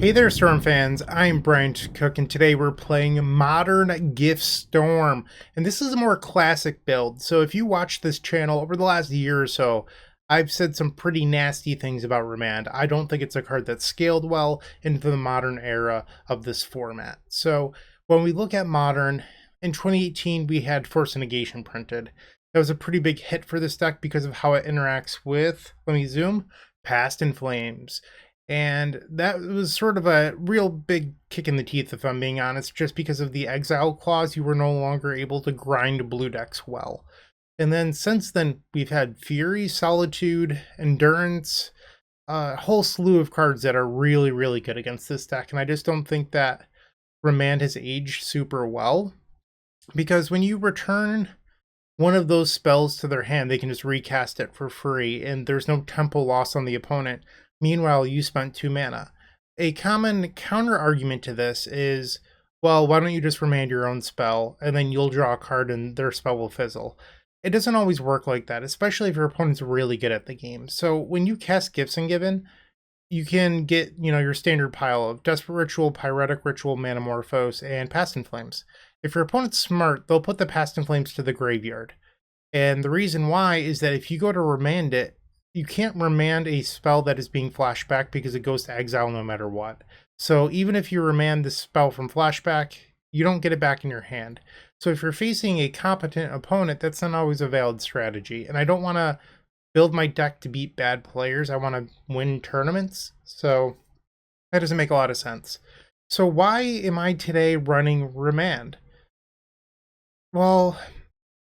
Hey there, Storm fans. I'm Bryant Cook, and today we're playing Modern Gift Storm. And this is a more classic build. So if you watch this channel over the last year or so, I've said some pretty nasty things about Remand. I don't think it's a card that's scaled well into the modern era of this format. So when we look at Modern, in 2018 we had Force and Negation printed. That was a pretty big hit for this deck because of how it interacts with, let me zoom, Past in Flames. And that was sort of a real big kick in the teeth, if I'm being honest, just because of the exile clause. You were no longer able to grind blue decks well. And then since then, we've had Fury, Solitude, Endurance, a whole slew of cards that are really, really good against this deck. And I just don't think that Remand has aged super well, because when you return one of those spells to their hand, they can just recast it for free, and there's no tempo loss on the opponent. Meanwhile, you spent 2 mana. A common counter argument to this is, well, why don't you just remand your own spell, and then you'll draw a card and their spell will fizzle. It doesn't always work like that, especially if your opponent's really good at the game. So when you cast Gifts Ungiven, you can get, your standard pile of Desperate Ritual, Pyretic Ritual, Manamorphose, and Past in Flames. If your opponent's smart, they'll put the Past in Flames to the graveyard. And the reason why is that if you go to remand it, you can't remand a spell that is being flashback because it goes to exile no matter what. So even if you remand the spell from flashback, you don't get it back in your hand. So if you're facing a competent opponent, that's not always a valid strategy. And I don't want to build my deck to beat bad players. I want to win tournaments. So that doesn't make a lot of sense. So why am I today running Remand? Well,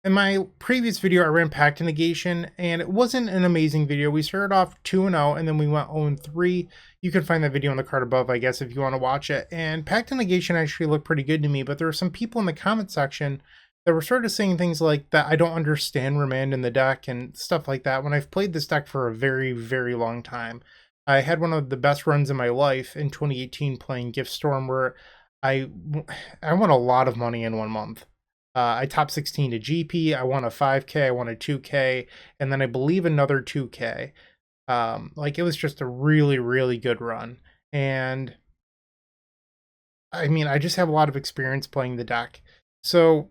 in my previous video, I ran Pact Negation, and it wasn't an amazing video. We started off 2-0, and then we went 0-3. You can find that video on the card above, I guess, if you want to watch it. And Pact Negation actually looked pretty good to me, but there were some people in the comment section that were sort of saying things like that I don't understand Remand in the deck and stuff like that, when I've played this deck for a very, very long time. I had one of the best runs in my life in 2018 playing Gift Storm, where I won a lot of money in 1 month. I top 16 to GP, I won a 5K, I won a 2K, and then I believe another 2K. It was just a really, really good run. And I mean, I just have a lot of experience playing the deck. So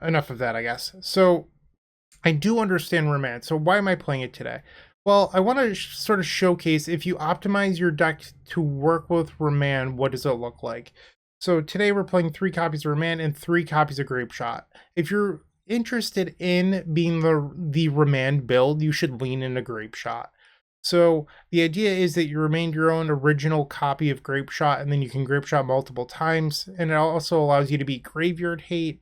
enough of that, I guess. So I do understand Remand. So why am I playing it today? Well, I want to sort of showcase, if you optimize your deck to work with Remand, what does it look like? So today we're playing 3 copies of Remand and 3 copies of Grapeshot. If you're interested in being the Remand build, you should lean into Grapeshot. So the idea is that you remain your own original copy of Grapeshot, and then you can Grapeshot multiple times, and it also allows you to beat Graveyard Hate.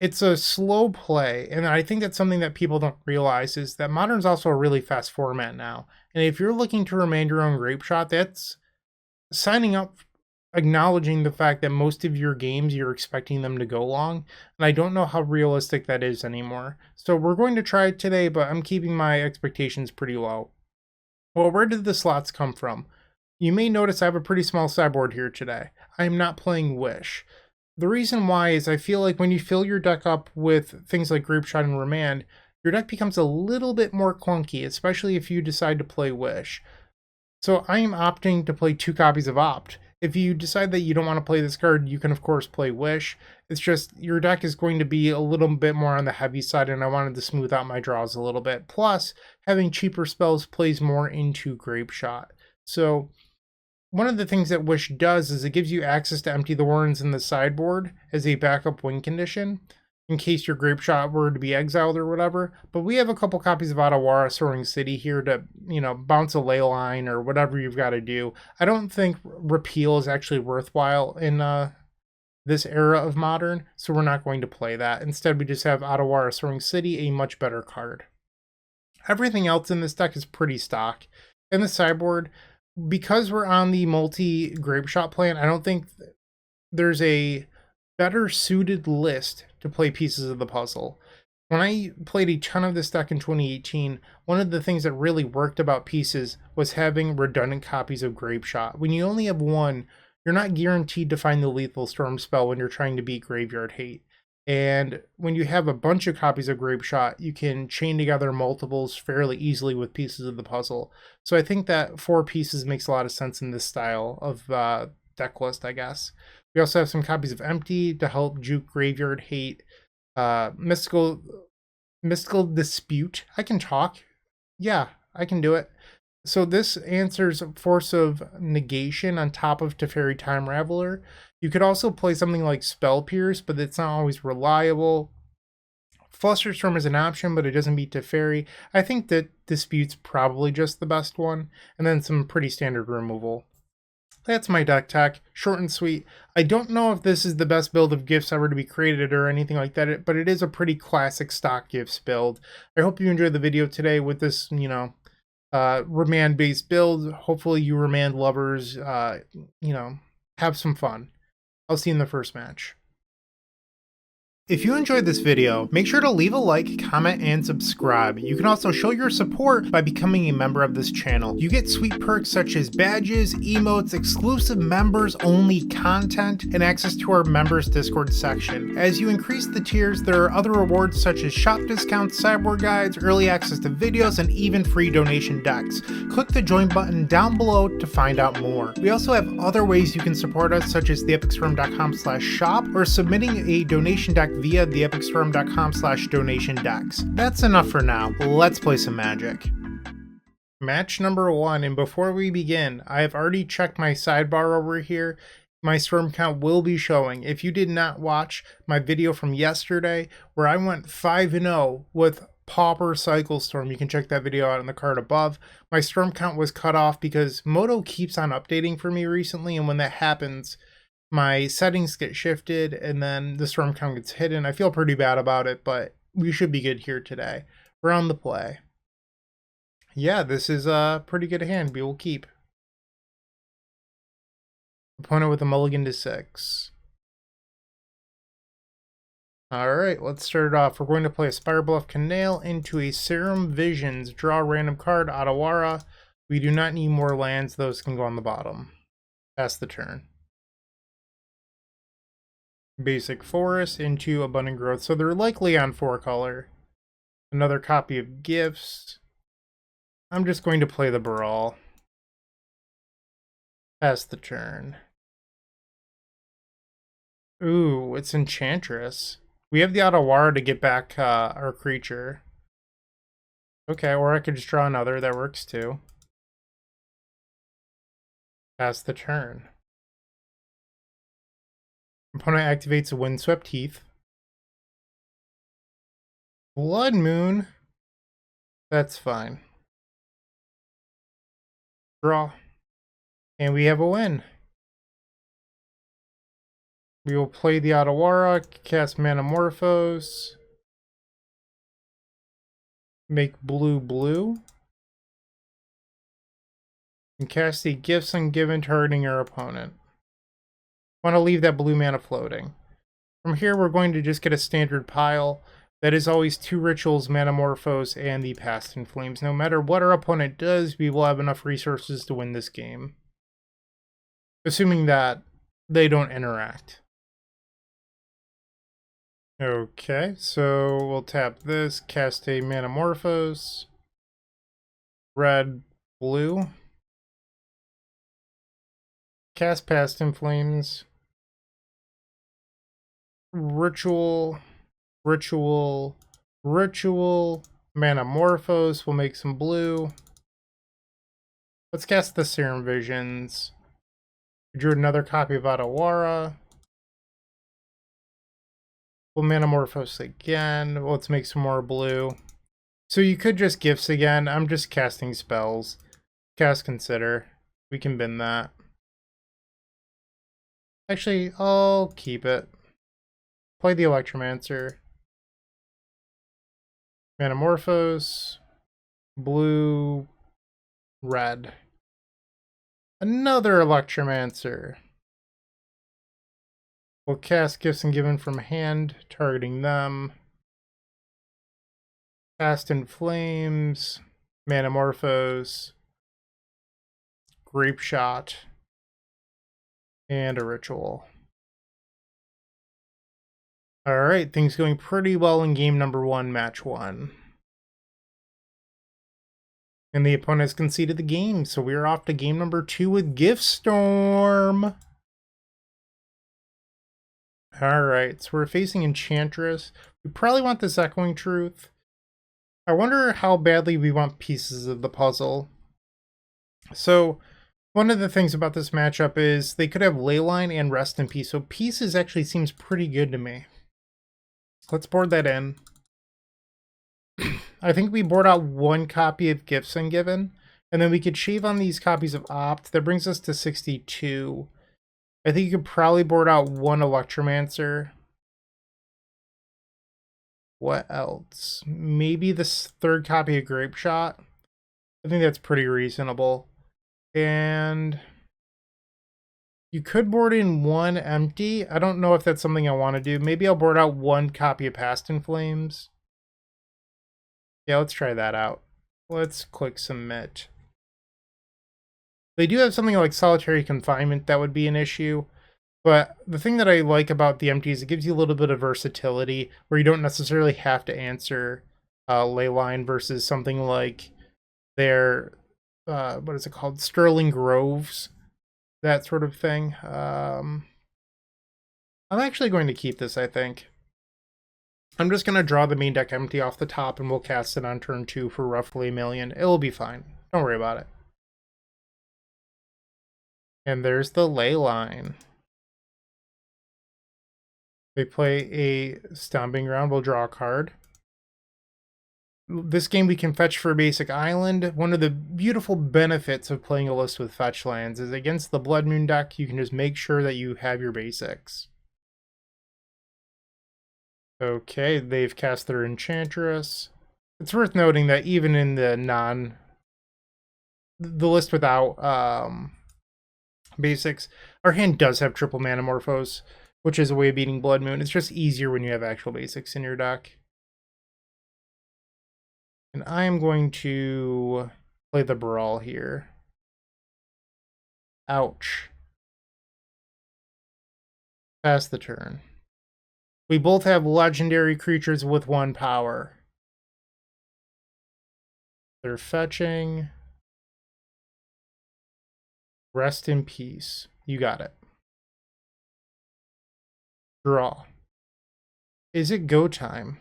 It's a slow play, and I think that's something that people don't realize, is that Modern's also a really fast format now. And if you're looking to remain your own Grapeshot, that's signing up, acknowledging the fact that most of your games you're expecting them to go long, and I don't know how realistic that is anymore. So we're going to try it today, but I'm keeping my expectations pretty low. Well, where did the slots come from? You may notice I have a pretty small sideboard here today. I am not playing Wish. The reason why is I feel like when you fill your deck up with things like Grapeshot and Remand, your deck becomes a little bit more clunky, especially if you decide to play Wish. So I am opting to play 2 copies of Opt. If you decide that you don't want to play this card, you can of course play Wish. It's just your deck is going to be a little bit more on the heavy side, and I wanted to smooth out my draws a little bit. Plus, having cheaper spells plays more into Grapeshot. So one of the things that Wish does is it gives you access to empty the warrens in the sideboard as a backup win condition, in case your Grapeshot were to be exiled or whatever. But we have a couple copies of Otawara Soaring City here to, bounce a ley line or whatever you've got to do. I don't think repeal is actually worthwhile in this era of Modern, so we're not going to play that. Instead, we just have Otawara Soaring City, a much better card. Everything else in this deck is pretty stock. In the sideboard, because we're on the multi-Grapeshot plan, I don't think there's a better suited list to play pieces of the puzzle. When I played a ton of this deck in 2018, one of the things that really worked about pieces was having redundant copies of Grapeshot. When you only have one, you're not guaranteed to find the lethal storm spell when you're trying to beat Graveyard Hate. And when you have a bunch of copies of Grapeshot, you can chain together multiples fairly easily with pieces of the puzzle. So I think that 4 pieces makes a lot of sense in this style of deck list, I guess. We also have some copies of Empty to help juke Graveyard Hate. Mystical Dispute. I can talk. Yeah, I can do it. So this answers Force of Negation on top of Teferi Time Raveler. You could also play something like Spell Pierce, but it's not always reliable. Flusterstorm is an option, but it doesn't beat Teferi. I think that Dispute's probably just the best one, and then some pretty standard removal. That's my deck tech, short and sweet. I don't know if this is the best build of Gifts ever to be created or anything like that, but it is a pretty classic stock Gifts build. I hope you enjoyed the video today with this, Remand based build. Hopefully you Remand lovers, have some fun. I'll see you in the first match. If you enjoyed this video, make sure to leave a like, comment, and subscribe. You can also show your support by becoming a member of this channel. You get sweet perks such as badges, emotes, exclusive members only content, and access to our members Discord section. As you increase the tiers, there are other rewards such as shop discounts, sideboard guides, early access to videos, and even free donation decks. Click the join button down below to find out more. We also have other ways you can support us, such as theepicstorm.com/shop or submitting a donation deck via theepicstorm.com/donation decks. That's enough for now. Let's play some Magic. Match number 1, and before we begin, I have already checked my sidebar over here. My storm count will be showing. If you did not watch my video from yesterday where I went 5-0 with Pauper Cycle Storm, you can check that video out in the card above. My storm count was cut off because Moto keeps on updating for me recently, and when that happens, my settings get shifted and then the storm count gets hidden. I feel pretty bad about it, but we should be good here today. We're on the play. Yeah, this is a pretty good hand. We will keep. Opponent with a mulligan to 6. Alright, let's start it off. We're going to play a Spirebluff Canal into a Serum Visions. Draw a random card, Otawara. We do not need more lands. Those can go on the bottom. Pass the turn. Basic Forest into Abundant Growth. So they're likely on 4 color. Another copy of Gifts. I'm just going to play the Baral. Pass the turn. Ooh, it's Enchantress. We have the Otawara to get back our creature. Okay, or I could just draw another. That works too. Pass the turn. Opponent activates a Windswept Heath. Blood Moon. That's fine. Draw. And we have a win. We will play the Otawara, cast Manamorphose. Make blue. And cast the Gifts Ungiven targeting our opponent. Want to leave that blue mana floating. From here, we're going to just get a standard pile. That is always 2 rituals, Manamorphose, and the Past in Flames. No matter what our opponent does, we will have enough resources to win this game. Assuming that they don't interact. Okay, so we'll tap this, cast a Manamorphose. Red, blue. Cast Past in Flames. Ritual, Manamorphose. We'll make some blue. Let's cast the Serum Visions. We drew another copy of Otawara. We'll Manamorphose again. Let's make some more blue. So you could just Gifts again. I'm just casting spells. Cast Consider. We can bin that. Actually, I'll keep it. Play the Electromancer. Manamorphose. Blue. Red. Another Electromancer. We'll cast Gifts Ungiven from hand, targeting them. Past in Flames. Manamorphose. Grapeshot. And a Ritual. All right, things going pretty well in game number 1, match 1. And the opponent has conceded the game, so we're off to game number 2 with Gift Storm. All right, so we're facing Enchantress. We probably want this Echoing Truth. I wonder how badly we want pieces of the puzzle. So one of the things about this matchup is they could have Leyline and Rest in Peace, so Pieces actually seems pretty good to me. Let's board that in. I think we board out 1 copy of Gifts Ungiven, and then we could shave on these copies of Opt. That brings us to 62. I think you could probably board out 1 Electromancer. What else? Maybe this 3rd copy of Grapeshot. I think that's pretty reasonable. And you could board in 1 empty. I don't know if that's something I want to do. Maybe I'll board out 1 copy of Past in Flames. Yeah, let's try that out. Let's click submit. They do have something like Solitary Confinement that would be an issue. But the thing that I like about the empty is it gives you a little bit of versatility where you don't necessarily have to answer Leyline versus something like their, what is it called? Sterling Groves, that sort of thing. I'm actually going to keep this, I think. I'm just going to draw the main deck empty off the top and we'll cast it on turn 2 for roughly 1 million. It'll be fine. Don't worry about it. And there's the Leyline. They play a Stomping Ground. We'll draw a card. This game we can fetch for a basic island. One of the beautiful benefits of playing a list with fetch lands is against the Blood Moon deck, you can just make sure that you have your basics. Okay, they've cast their Enchantress. It's worth noting that even in the list without basics, our hand does have triple Manamorphose, which is a way of beating Blood Moon. It's just easier when you have actual basics in your deck. And I am going to play the Baral here. Ouch. Pass the turn. We both have legendary creatures with 1 power. They're fetching. Rest in peace. You got it. Draw. Is it go time?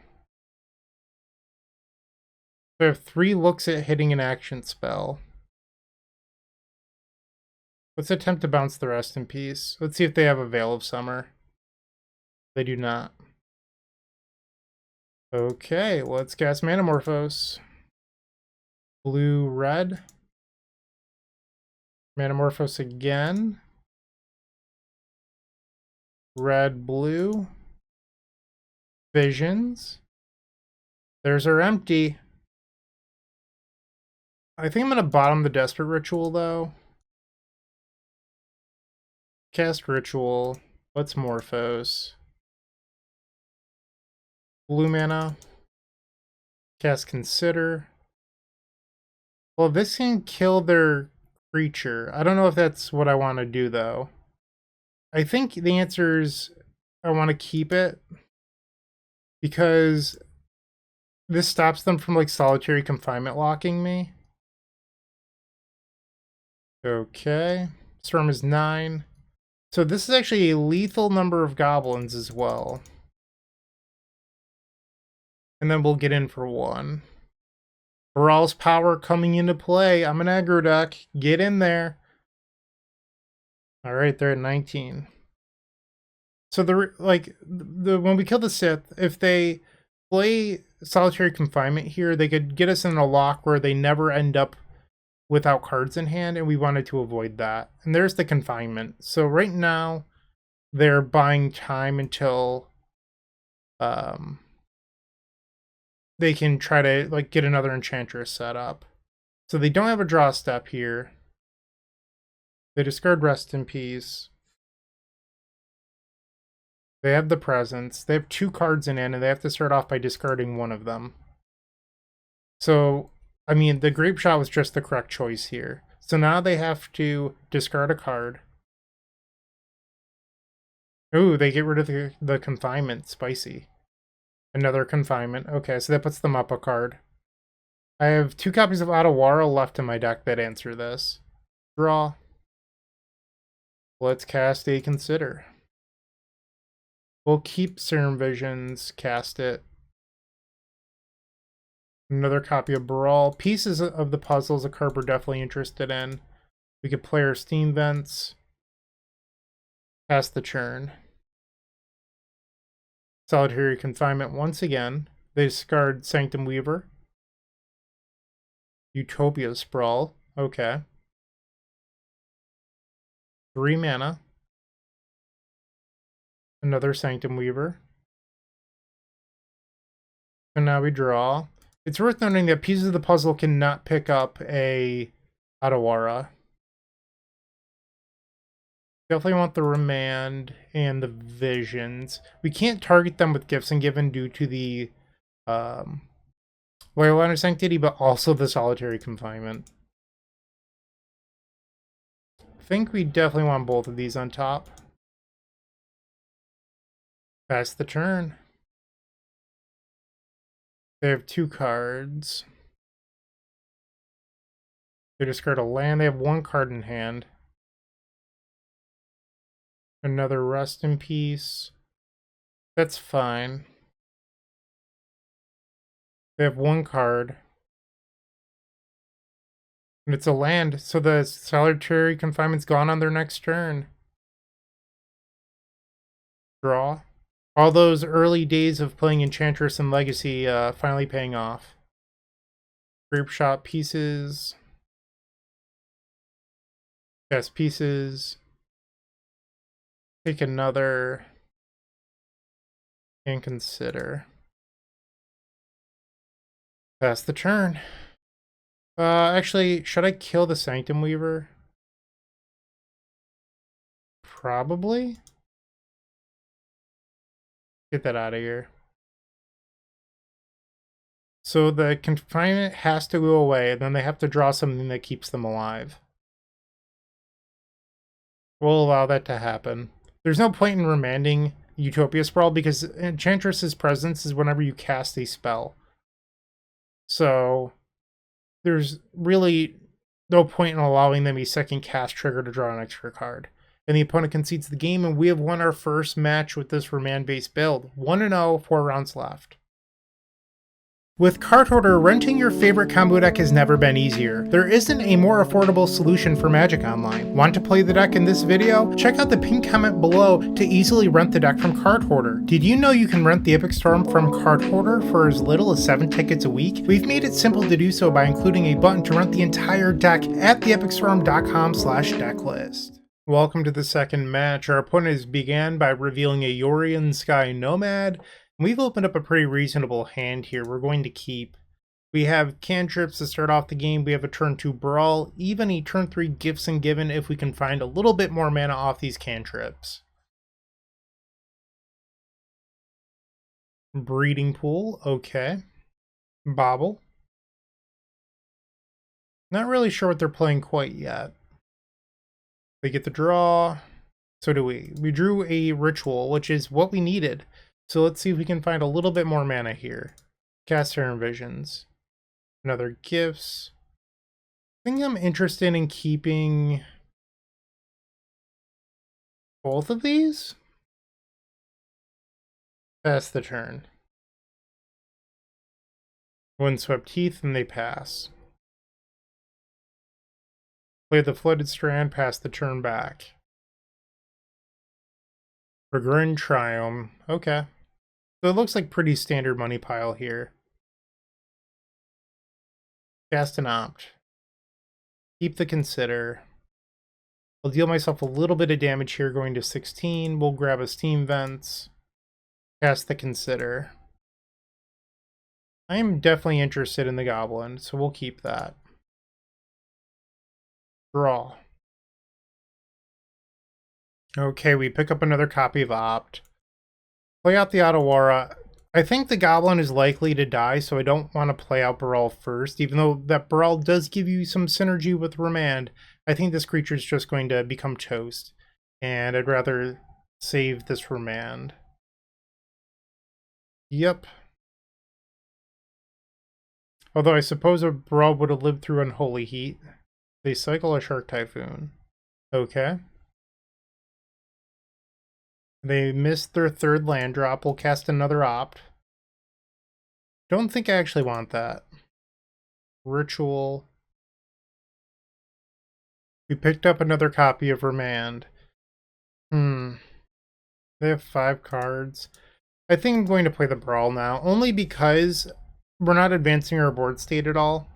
I have 3 looks at hitting an action spell. Let's attempt to bounce the Rest in Peace. Let's see if they have a Veil of Summer. They do not. Okay, let's cast Manamorphose. Blue, red. Manamorphose again. Red, blue. Visions. There's our empty. I think I'm going to bottom the Desperate Ritual, though. Cast Ritual. Let's Morphose. Blue mana. Cast Consider. Well, this can kill their creature. I don't know if that's what I want to do, though. I think the answer is I want to keep it because this stops them from like Solitary Confinement locking me. Okay. Storm is 9. So this is actually a lethal number of goblins as well. And then we'll get in for 1. Baral's power coming into play. I'm an aggro deck. Get in there. All right, they're at 19. So when we kill the Sith, if they play Solitary Confinement here, they could get us in a lock where they never end up without cards in hand, and we wanted to avoid that. And there's the confinement. So right now, they're buying time until they can try to like get another Enchantress set up. So they don't have a draw step here. They discard Rest in Peace. They have the Presence. They have 2 cards in hand, and they have to start off by discarding 1 of them. So, I mean, the Grapeshot was just the correct choice here. So now they have to discard a card. Ooh, they get rid of the confinement. Spicy. Another confinement. Okay, so that puts them up a card. I have 2 copies of Otawara left in my deck that answer this. Draw. Let's cast a Consider. We'll keep Serum Visions, cast it. Another copy of Baral. Pieces of the puzzles a card we're definitely interested in. We could play our Steam Vents. Cast the Churn. Solitary Confinement once again. They discard Sanctum Weaver. Utopia Sprawl. Okay. 3 mana. Another Sanctum Weaver. And now we draw. It's worth noting that pieces of the puzzle cannot pick up a Otawara. Definitely want the Remand and the Visions. We can't target them with Gifts Ungiven due to the Waylander Sanctity, but also the Solitary Confinement. I think we definitely want both of these on top. Pass the turn. They have 2 cards. They discard a land. They have 1 card in hand. Another Rest in Peace. That's fine. They have 1 card. And it's a land, so the Solitary Confinement's gone on their next turn. Draw. All those early days of playing Enchantress and Legacy finally paying off. Grapeshot pieces. Best pieces. Take another. And consider. Pass the turn. Actually, should I kill the Sanctum Weaver? Probably. Get that out of here. So the confinement has to go away, and then they have to draw something that keeps them alive. We'll allow that to happen. There's no point in remanding Utopia Sprawl because Enchantress's presence is whenever you cast a spell. So there's really no point in allowing them a second cast trigger to draw an extra card. And the opponent concedes the game, and we have won our first match with this Remand-based build. 1-0, 4 rounds left. With Card Hoarder, renting your favorite combo deck has never been easier. There isn't a more affordable solution for Magic Online. Want to play the deck in this video? Check out the pinned comment below to easily rent the deck from Card Hoarder. Did you know you can rent the Epic Storm from Card Hoarder for as little as 7 tickets a week? We've made it simple to do so by including a button to rent the entire deck at theepicstorm.com/decklist. Welcome to the second match. Our opponent began by revealing a Yorion Sky Nomad. We've opened up a pretty reasonable hand here. We're going to keep. We have cantrips to start off the game. We have a turn 2 Baral, even a turn 3 Gifts Ungiven if we can find a little bit more mana off these cantrips. Breeding Pool, okay. Bobble. Not really sure what they're playing quite yet. They get the draw. So do we. We drew a Ritual, which is what we needed. So let's see if we can find a little bit more mana here. Cast Serum Visions. Another Gifts. I think I'm interested in keeping both of these. Pass the turn. Windswept Heath, and they pass. Play the Flooded Strand, pass the turn back. Bergrin Triumph. Okay. So it looks like pretty standard money pile here. Cast an Opt. Keep the Consider. I'll deal myself a little bit of damage here going to 16. We'll grab a Steam Vents. Cast the Consider. I am definitely interested in the Goblin, so we'll keep that. Draw. Okay, we pick up another copy of Opt. Play out the Otawara. I think the Goblin is likely to die, so I don't want to play out Baral first. Even though that Baral does give you some synergy with Remand, I think this creature is just going to become toast. And I'd rather save this Remand. Yep. Although I suppose a Baral would have lived through Unholy Heat. They cycle a Shark Typhoon. Okay. They missed their third land drop. We'll cast another Opt. Don't think I actually want that. Ritual. We picked up another copy of Remand. They have 5 cards. I think I'm going to play the Baral now, only because we're not advancing our board state at all.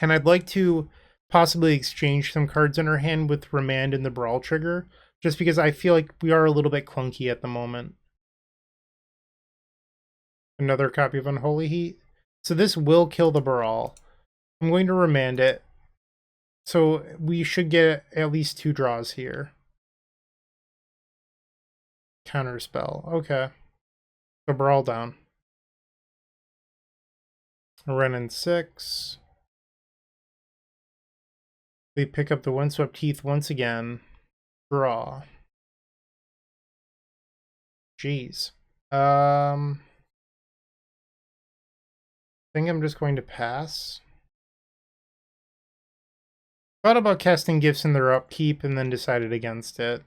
And I'd like to possibly exchange some cards in our hand with Remand and the Baral trigger, just because I feel like we are a little bit clunky at the moment. Another copy of Unholy Heat. So this will kill the Baral. I'm going to Remand it. So we should get at least 2 draws here. Counterspell. Okay. So Baral down. Renin 6. They pick up the Windswept Heath once again. Draw. Jeez. I think I'm just going to pass. Thought about casting Gifts in their upkeep and then decided against it.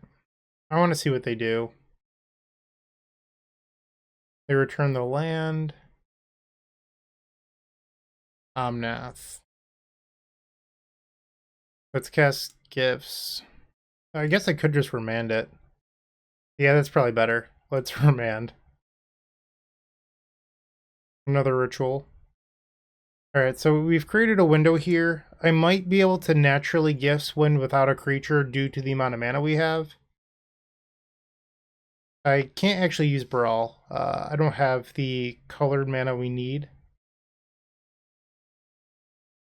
I want to see what they do. They return the land. Omnath. Let's cast Gifts. I guess I could just Remand it. Yeah, that's probably better. Let's Remand. Another Ritual. Alright, so we've created a window here. I might be able to naturally Gifts win without a creature due to the amount of mana we have. I can't actually use Baral. I don't have the colored mana we need.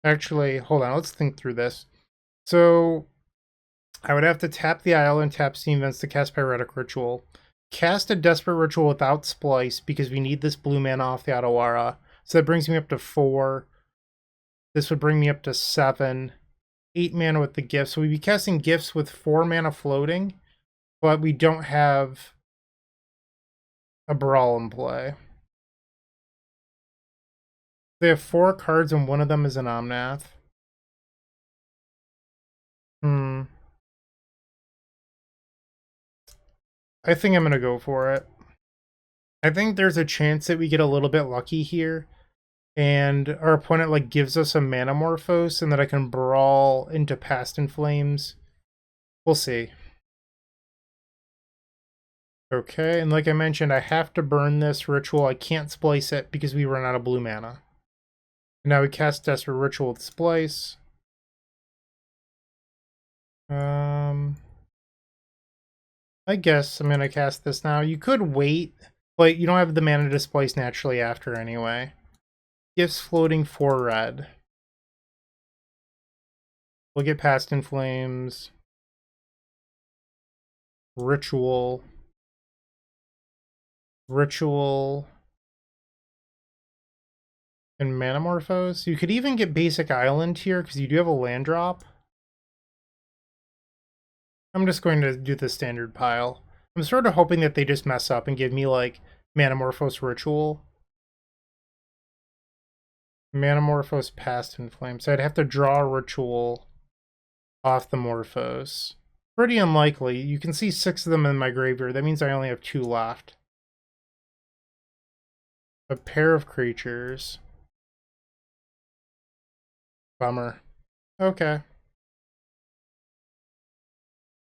Actually, hold on, let's think through this. So, I would have to tap the Isle and tap Steam Vents to cast Pyretic Ritual. Cast a Desperate Ritual without Splice because we need this blue mana off the Otawara. So that brings me up to 4. This would bring me up to 7. 8 mana with the Gifts. So we'd be casting Gifts with 4 mana floating, but we don't have a Baral in play. They have 4 cards and one of them is an Omnath. I think I'm going to go for it. I think there's a chance that we get a little bit lucky here and our opponent like gives us a Manamorphose and that I can Baral into Past in Flames. We'll see. Okay, and like I mentioned, I have to burn this ritual. I can't splice it because we run out of blue mana. And now we cast Desperate Ritual with Splice. I guess I'm going to cast this now. You could wait, but you don't have the mana to splice naturally after anyway. Gifts floating 4 red. We'll get Past in Flames. Ritual. Ritual. And Manamorphose. You could even get Basic Island here because you do have a land drop. I'm just going to do the standard pile. I'm sort of hoping that they just mess up and give me like Manamorphose Ritual. Manamorphose Past in Flames. So I'd have to draw a Ritual off the Morphose. Pretty unlikely. You can see 6 of them in my graveyard. That means I only have 2 left. A pair of creatures. Bummer. Okay.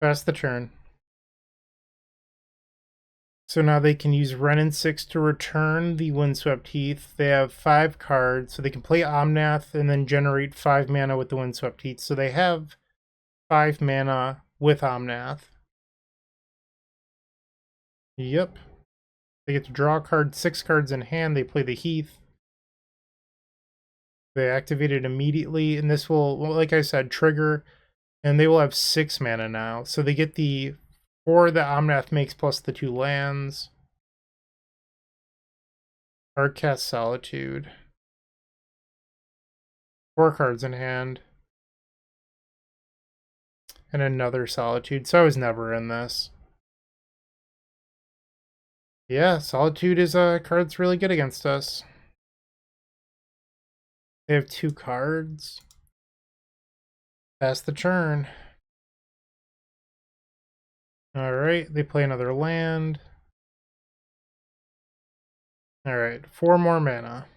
Pass the turn. So now they can use Renin 6 to return the Windswept Heath. They have 5 cards, so they can play Omnath and then generate 5 mana with the Windswept Heath. So they have 5 mana with Omnath. Yep. They get to draw a card, 6 cards in hand. They play the Heath. They activate it immediately, and this will, like I said, trigger, and they will have 6 mana now. So they get the 4 that Omnath makes plus the 2 lands. Hardcast Solitude. 4 cards in hand. And another Solitude, so I was never in this. Yeah, Solitude is a card that's really good against us. They have 2 cards. Pass the turn. Alright, they play another land. Alright, 4 more mana.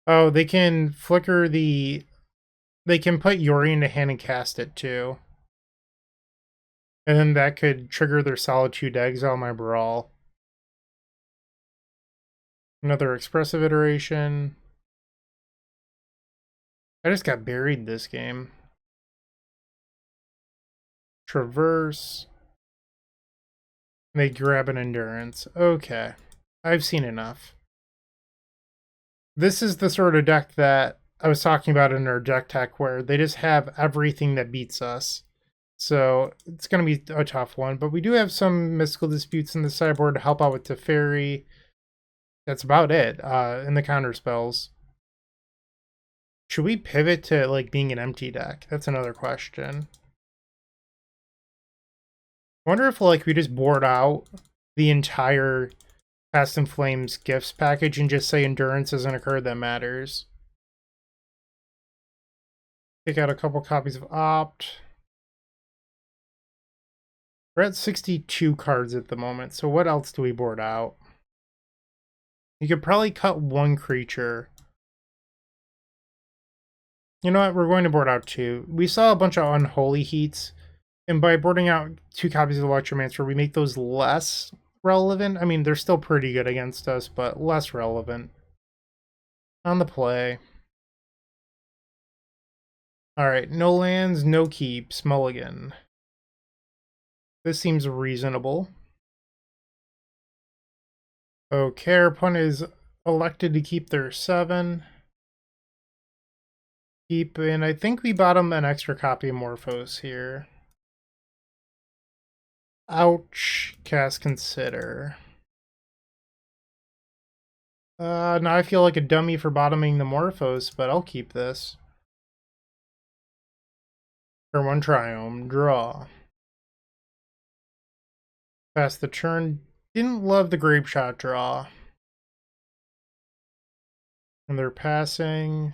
Oh, they can flicker the... They can put Yorion to hand and cast it, too. And then that could trigger their Solitude to exile my Baral. Another expressive iteration. I just got buried this game. Traverse. They grab an endurance. Okay. I've seen enough. This is the sort of deck that I was talking about in our deck tech where they just have everything that beats us. So it's going to be a tough one, but we do have some mystical disputes in the sideboard to help out with Teferi. That's about it in the counter spells. Should we pivot to like being an empty deck? That's another question. I wonder if like we just board out the entire Past in Flames gifts package and just say endurance isn't a card that matters. Take out a couple copies of Opt. We're at 62 cards at the moment, so what else do we board out? You could probably cut 1 creature. You know what? We're going to board out 2. We saw a bunch of Unholy Heats, and by boarding out 2 copies of Electromancer, we make those less relevant. I mean, they're still pretty good against us, but less relevant. On the play. Alright, no lands, no keeps, mulligan. This seems reasonable. Okay, our opponent is elected to keep their 7. Keep, and I think we bought him an extra copy of Morphos here. Ouch. Cast Consider. Now I feel like a dummy for bottoming the Morphos, but I'll keep this. Turn 1 Triome. Draw. Pass the turn. Didn't love the Grapeshot draw. And they're passing.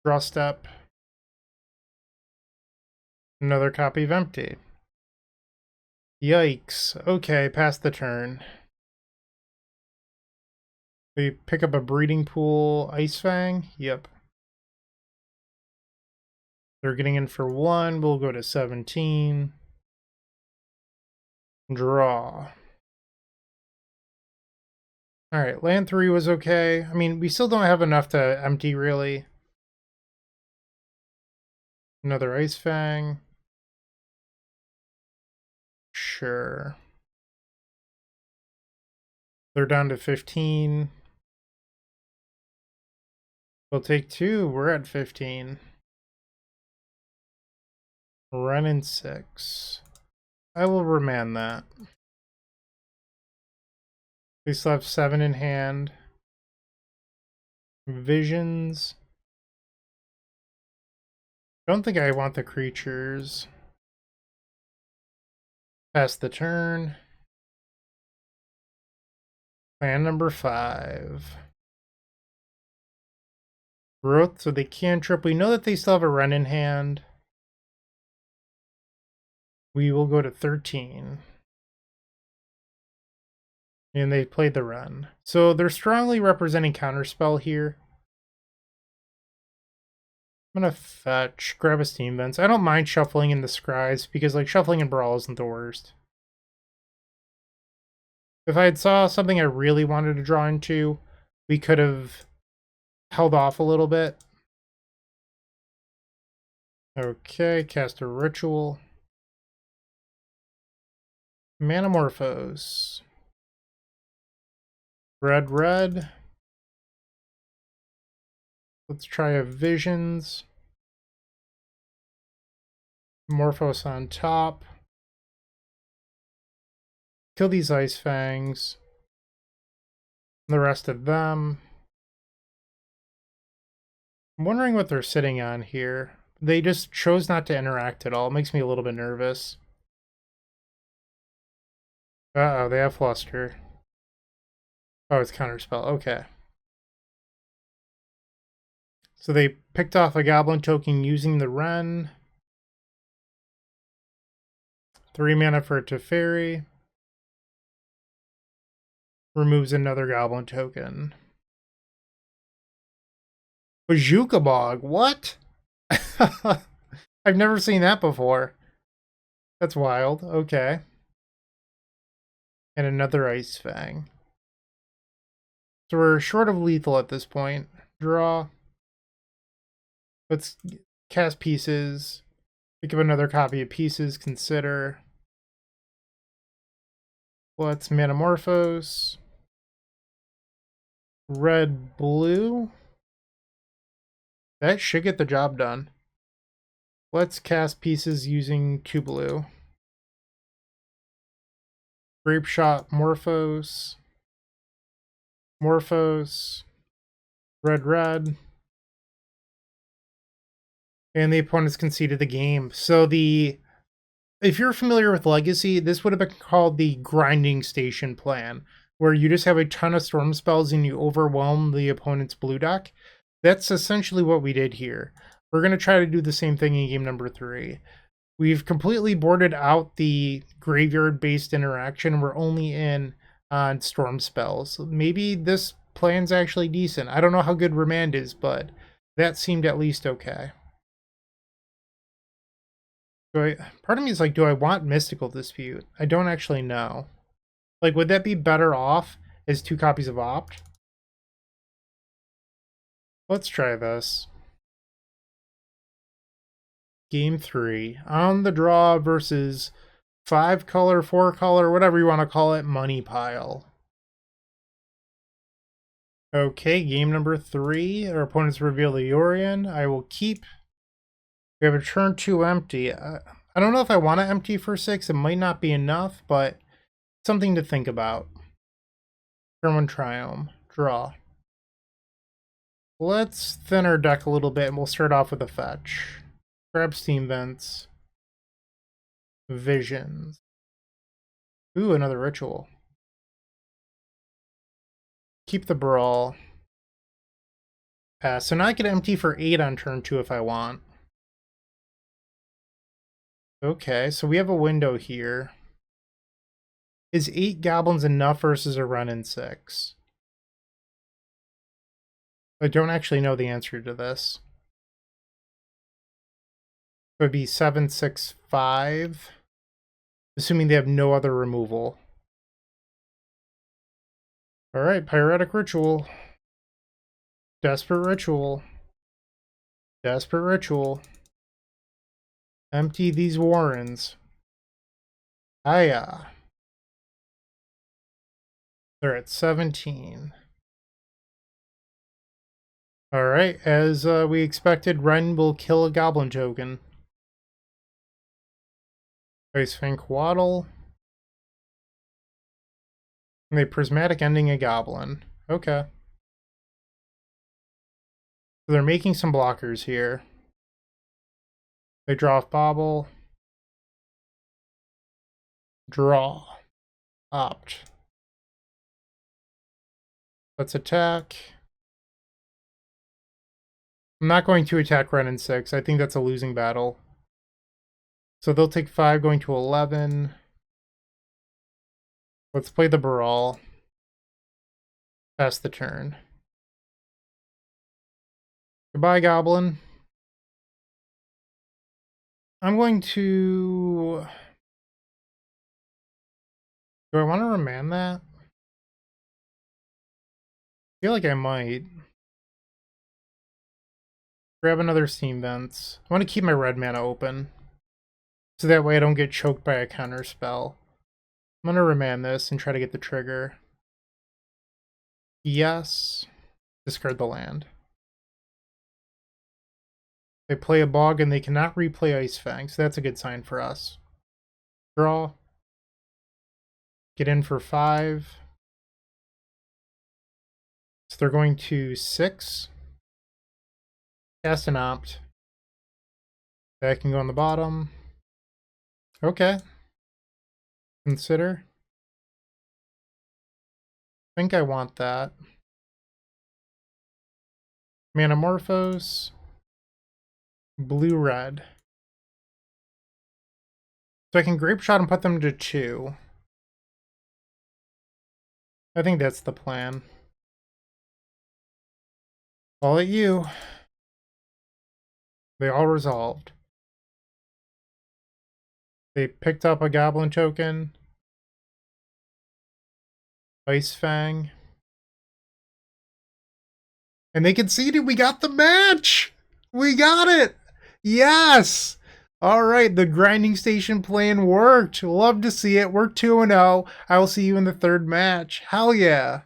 Draw step. Another copy of Empty. Yikes. Okay, pass the turn. We pick up a Breeding Pool Ice Fang. Yep. They're getting in for 1. We'll go to 17. Draw. Alright, land 3 was okay. I mean, we still don't have enough to empty, really. Another Ice Fang. Sure. They're down to 15. We'll take 2. We're at 15. Run in 6. I will remand that. We still have 7 in hand. Visions. Don't think I want the creatures. Pass the turn. Plan number 5. Growth, so they cantrip. We know that they still have a run in hand. We will go to 13. And they played the run. So they're strongly representing counterspell here. I'm gonna fetch, grab a Steam Vents. I don't mind shuffling in the Scries because like shuffling in Baral isn't the worst. If I had saw something I really wanted to draw into, we could have held off a little bit. Okay, cast a Ritual. Manamorphose. Red. Let's try a Visions. Morphos on top. Kill these Ice Fangs. The rest of them. I'm wondering what they're sitting on here. They just chose not to interact at all. It makes me a little bit nervous. Uh-oh, they have Fluster. Oh, it's Counterspell. Okay. So they picked off a Goblin token using the Ren. 3 mana for a Teferi. Removes another Goblin token. Bazooka Bog, what? I've never seen that before. That's wild. Okay. And another Ice Fang. So we're short of lethal at this point. Draw. Let's cast Pieces. Pick up another copy of Pieces. Consider. Let's Manamorphose. Red, blue. That should get the job done. Let's cast Pieces using 2 blue. Grapeshot, Morphose. Morphose. Red, red. And the opponents conceded the game. So if you're familiar with Legacy, this would have been called the grinding station plan, where you just have a ton of storm spells and you overwhelm the opponent's blue deck. That's essentially what we did here. We're going to try to do the same thing in game number 3. We've completely boarded out the graveyard-based interaction. We're only in on storm spells. Maybe this plan's actually decent. I don't know how good Remand is, but that seemed at least okay. Part of me is like, do I want Mystical Dispute? I don't actually know. Like, would that be better off as 2 copies of Opt? Let's try this. Game 3. On the draw versus 5 color, 4 color, whatever you want to call it, Money Pile. Okay, game number 3. Our opponents reveal the Yorion. I will keep. We have a turn 2 empty. I don't know if I want to empty for 6. It might not be enough, but something to think about. Turn 1 Triumph. Draw. Let's thin our deck a little bit, and we'll start off with a fetch. Grab Steam Vents. Visions. Ooh, another Ritual. Keep the Baral. Pass. So now I can empty for 8 on turn 2 if I want. Okay, so we have a window here. Is 8 goblins enough versus a run in 6? I don't actually know the answer to this. It would be 7, 6, 5. Assuming they have no other removal. Alright, Pyretic Ritual. Desperate Ritual. Desperate Ritual. Empty these warrens. Hiya. They're at 17. Alright, as we expected, Ren will kill a Goblin token. Ice Fink Waddle. And a Prismatic Ending a Goblin. Okay. So they're making some blockers here. They draw off Bobble. Draw. Opt. Let's attack. I'm not going to attack Ren in 6. I think that's a losing battle. So they'll take 5, going to 11. Let's play the Baral. Pass the turn. Goodbye, Goblin. I'm going to... Do I want to remand that? I feel like I might. Grab another Steam Vents. I want to keep my red mana open. So that way I don't get choked by a counter spell. I'm going to remand this and try to get the trigger. Yes. Discard the land. They play a Bog and they cannot replay Ice Fang, so that's a good sign for us. Draw. Get in for 5. So they're going to 6. Cast an Opt. That can go on the bottom. Okay. Consider. think I want that. Manamorphose. Blue-red. So I can Grapeshot and put them to 2. I think that's the plan. All at you. They all resolved. They picked up a Goblin token. Ice Fang. And they conceded. We got the match! We got it! Yes! Alright, the grinding station plan worked. Love to see it. We're 2-0. I will see you in the 3rd match. Hell yeah.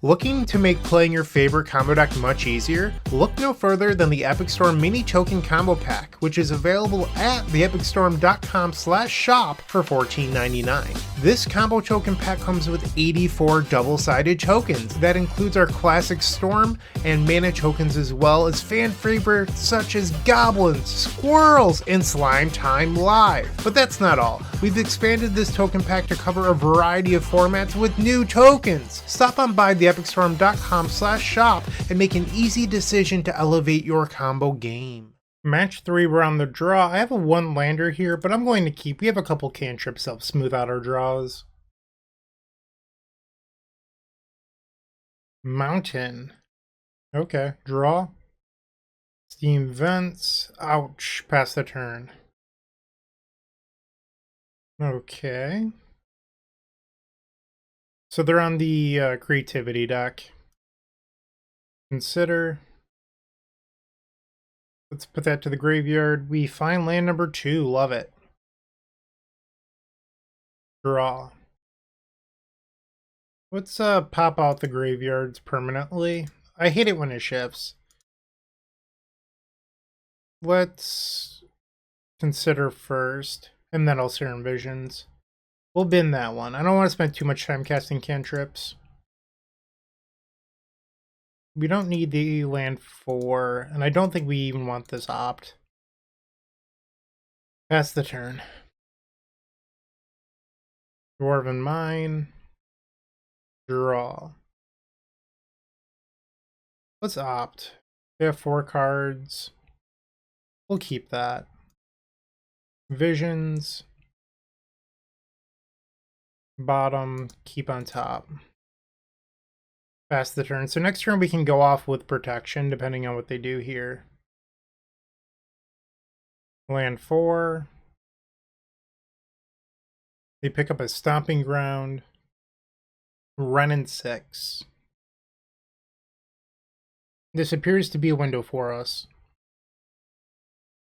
Looking to make playing your favorite combo deck much easier? Look no further than the Epic Storm Mini Token Combo Pack, which is available at theepicstorm.com/shop for $14.99. This combo token pack comes with 84 double-sided tokens. That includes our classic Storm and Mana tokens, as well as fan favorites such as Goblins, Squirrels, and Slime Time Live. But that's not all. We've expanded this token pack to cover a variety of formats with new tokens. Stop on by theepicstorm.com/shop and make an easy decision to elevate your combo game. Match 3, we're on the draw. I have a 1-lander here, but I'm going to keep. We have a couple cantrips to help smooth out our draws. Mountain. Okay, draw. Steam Vents. Ouch, pass the turn. Okay. So they're on the creativity deck. Consider. Let's put that to the graveyard. We find land number 2. Love it. Draw. Let's pop out the graveyards permanently. I hate it when it shifts. Let's consider first, and then I'll Serum Visions. We'll bin that one. I don't want to spend too much time casting cantrips. We don't need the land 4, and I don't think we even want this opt. Pass the turn. Dwarven Mine. Draw. Let's opt. We have 4 cards. We'll keep that. Visions. Bottom, keep on top. Pass the turn. So next turn we can go off with protection, depending on what they do here. Land 4. They pick up a Stomping Ground. Remand 6. This appears to be a window for us.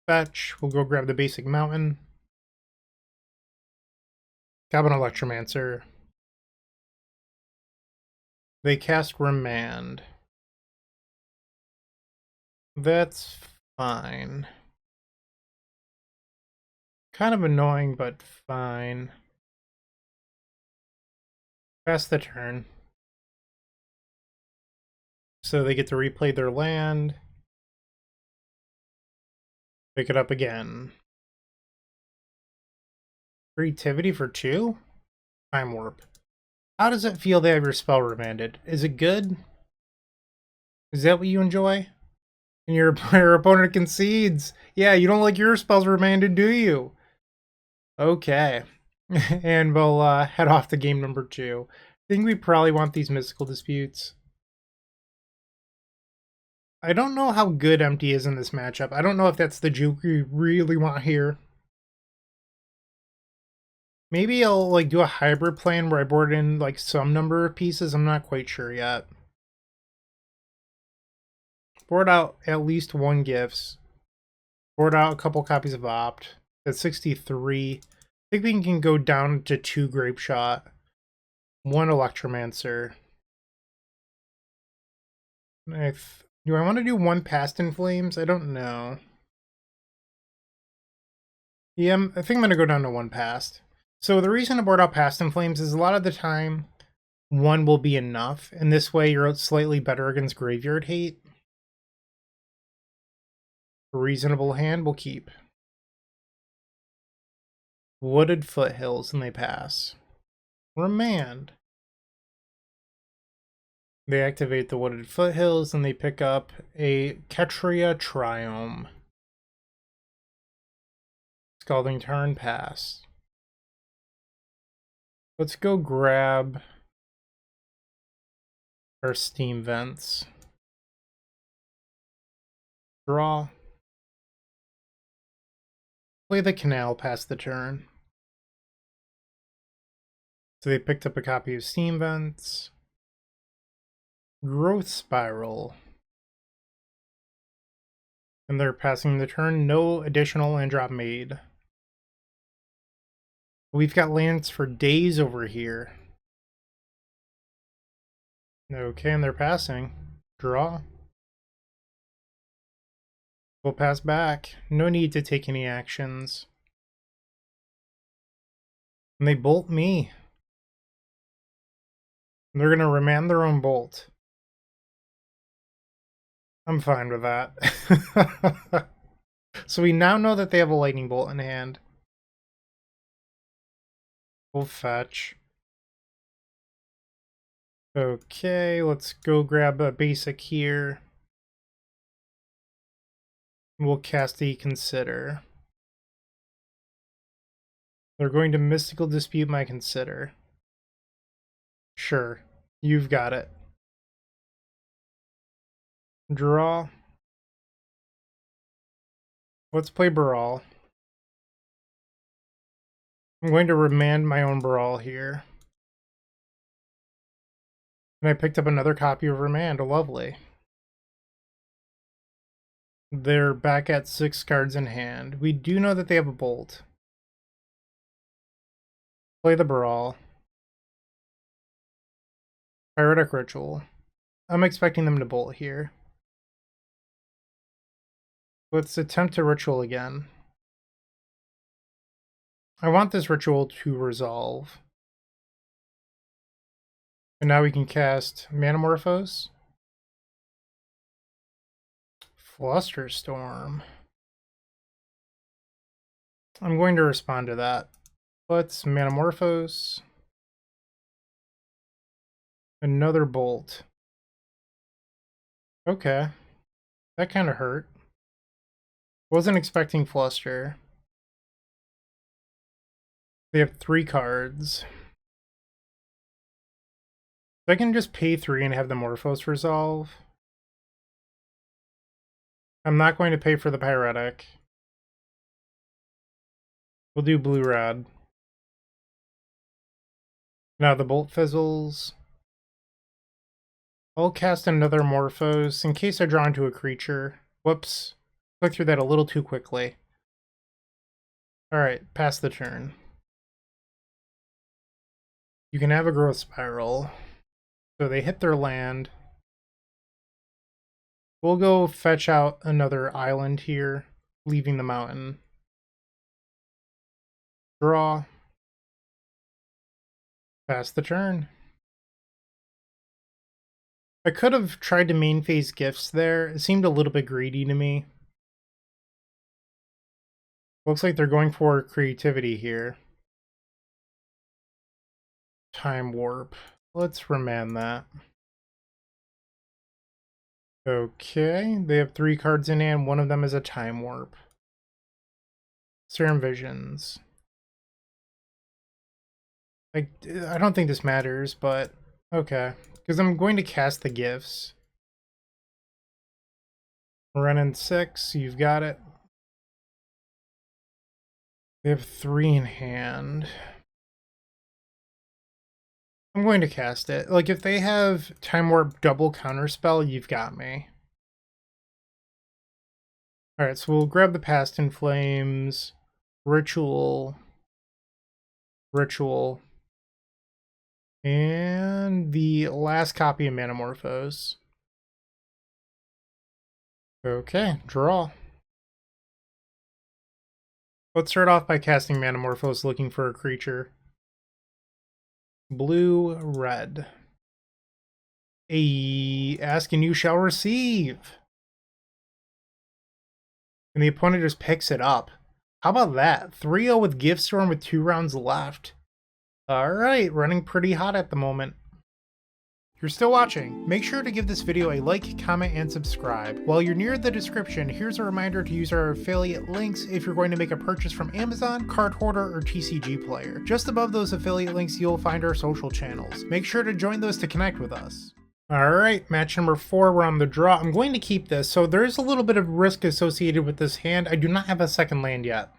Fetch. We'll go grab the basic mountain. Goblin Electromancer. They cast Remand. That's fine. Kind of annoying, but fine. Pass the turn. So they get to replay their land. Pick it up again. Creativity for 2? Time Warp. How does it feel to have your spell remanded? Is it good? Is that what you enjoy? And your opponent concedes. Yeah, you don't like your spells remanded, do you? Okay. And we'll head off to game number 2. I think we probably want these Mystical Disputes. I don't know how good Empty is in this matchup. I don't know if that's the juke we really want here. Maybe I'll like do a hybrid plan where I board in like some number of pieces. I'm not quite sure yet. Board out at least 1 Gifts. Board out a couple copies of Opt. That's 63. I think we can go down to 2 Grapeshot. 1 Electromancer. Do I want to do 1 Past in Flames? I don't know. Yeah, I think I'm going to go down to 1 Past. So the reason to board out Past in Flames is a lot of the time 1 will be enough, and this way you're slightly better against graveyard hate. A reasonable hand will keep. Wooded Foothills, and they pass. Remand. They activate the Wooded Foothills and they pick up a Ketria Triome. Scalding Tarn pass. Let's go grab our steam vents. Draw. Play the canal past the turn. So they picked up a copy of steam vents. Growth Spiral. And they're passing the turn. No additional land drop made. We've got lands for days over here. Okay, and they're passing. Draw. We'll pass back. No need to take any actions. And they bolt me. And they're going to remand their own bolt. I'm fine with that. So we now know that they have a lightning bolt in hand. We'll fetch. Okay, let's go grab a basic here. We'll cast the Consider. They're going to Mystical Dispute my Consider. Sure, you've got it. Draw. Let's play Baral. I'm going to remand my own Baral here. And I picked up another copy of Remand. Lovely. They're back at 6 cards in hand. We do know that they have a bolt. Play the Baral. Pyretic Ritual. I'm expecting them to bolt here. Let's attempt to ritual again. I want this ritual to resolve. And now we can cast Manamorphose. Flusterstorm. I'm going to respond to that. Let's Manamorphose. Another bolt. Okay. That kind of hurt. Wasn't expecting Fluster. They have 3 cards. So I can just pay 3 and have the Morphos resolve. I'm not going to pay for the Pyretic. We'll do blue-red. Now the bolt fizzles. I'll cast another Morphos in case I draw into a creature. Whoops. Click through that a little too quickly. Alright, pass the turn. You can have a Growth Spiral. So they hit their land. We'll go fetch out another island here, leaving the mountain. Draw. Pass the turn. I could have tried to main phase Gifts there. It seemed a little bit greedy to me. Looks like they're going for creativity here. Time Warp. Let's remand that. Okay, they have 3 cards in hand. One of them is a Time Warp. Serum Visions. I don't think this matters, but okay. Because I'm going to cast the Gifts. Running 6, you've got it. They have 3 in hand. I'm going to cast it. Like, if they have Time Warp double counterspell, you've got me. Alright, so we'll grab the Past in Flames, Ritual, and the last copy of Manamorphose. Okay, draw. Let's start off by casting Manamorphose, looking for a creature. Blue, red. Ask and you shall receive. And the opponent just picks it up. How about that? 3-0 with Gift Storm with 2 rounds left. Alright, running pretty hot at the moment. If you're still watching, make sure to give this video a like, comment, and subscribe. While you're near the description, here's a reminder to use our affiliate links if you're going to make a purchase from Amazon, Card Hoarder, or TCG Player. Just above those affiliate links, you'll find our social channels. Make sure to join those to connect with us. Alright, match number 4, we're on the draw. I'm going to keep this, so there is a little bit of risk associated with this hand. I do not have a second land yet.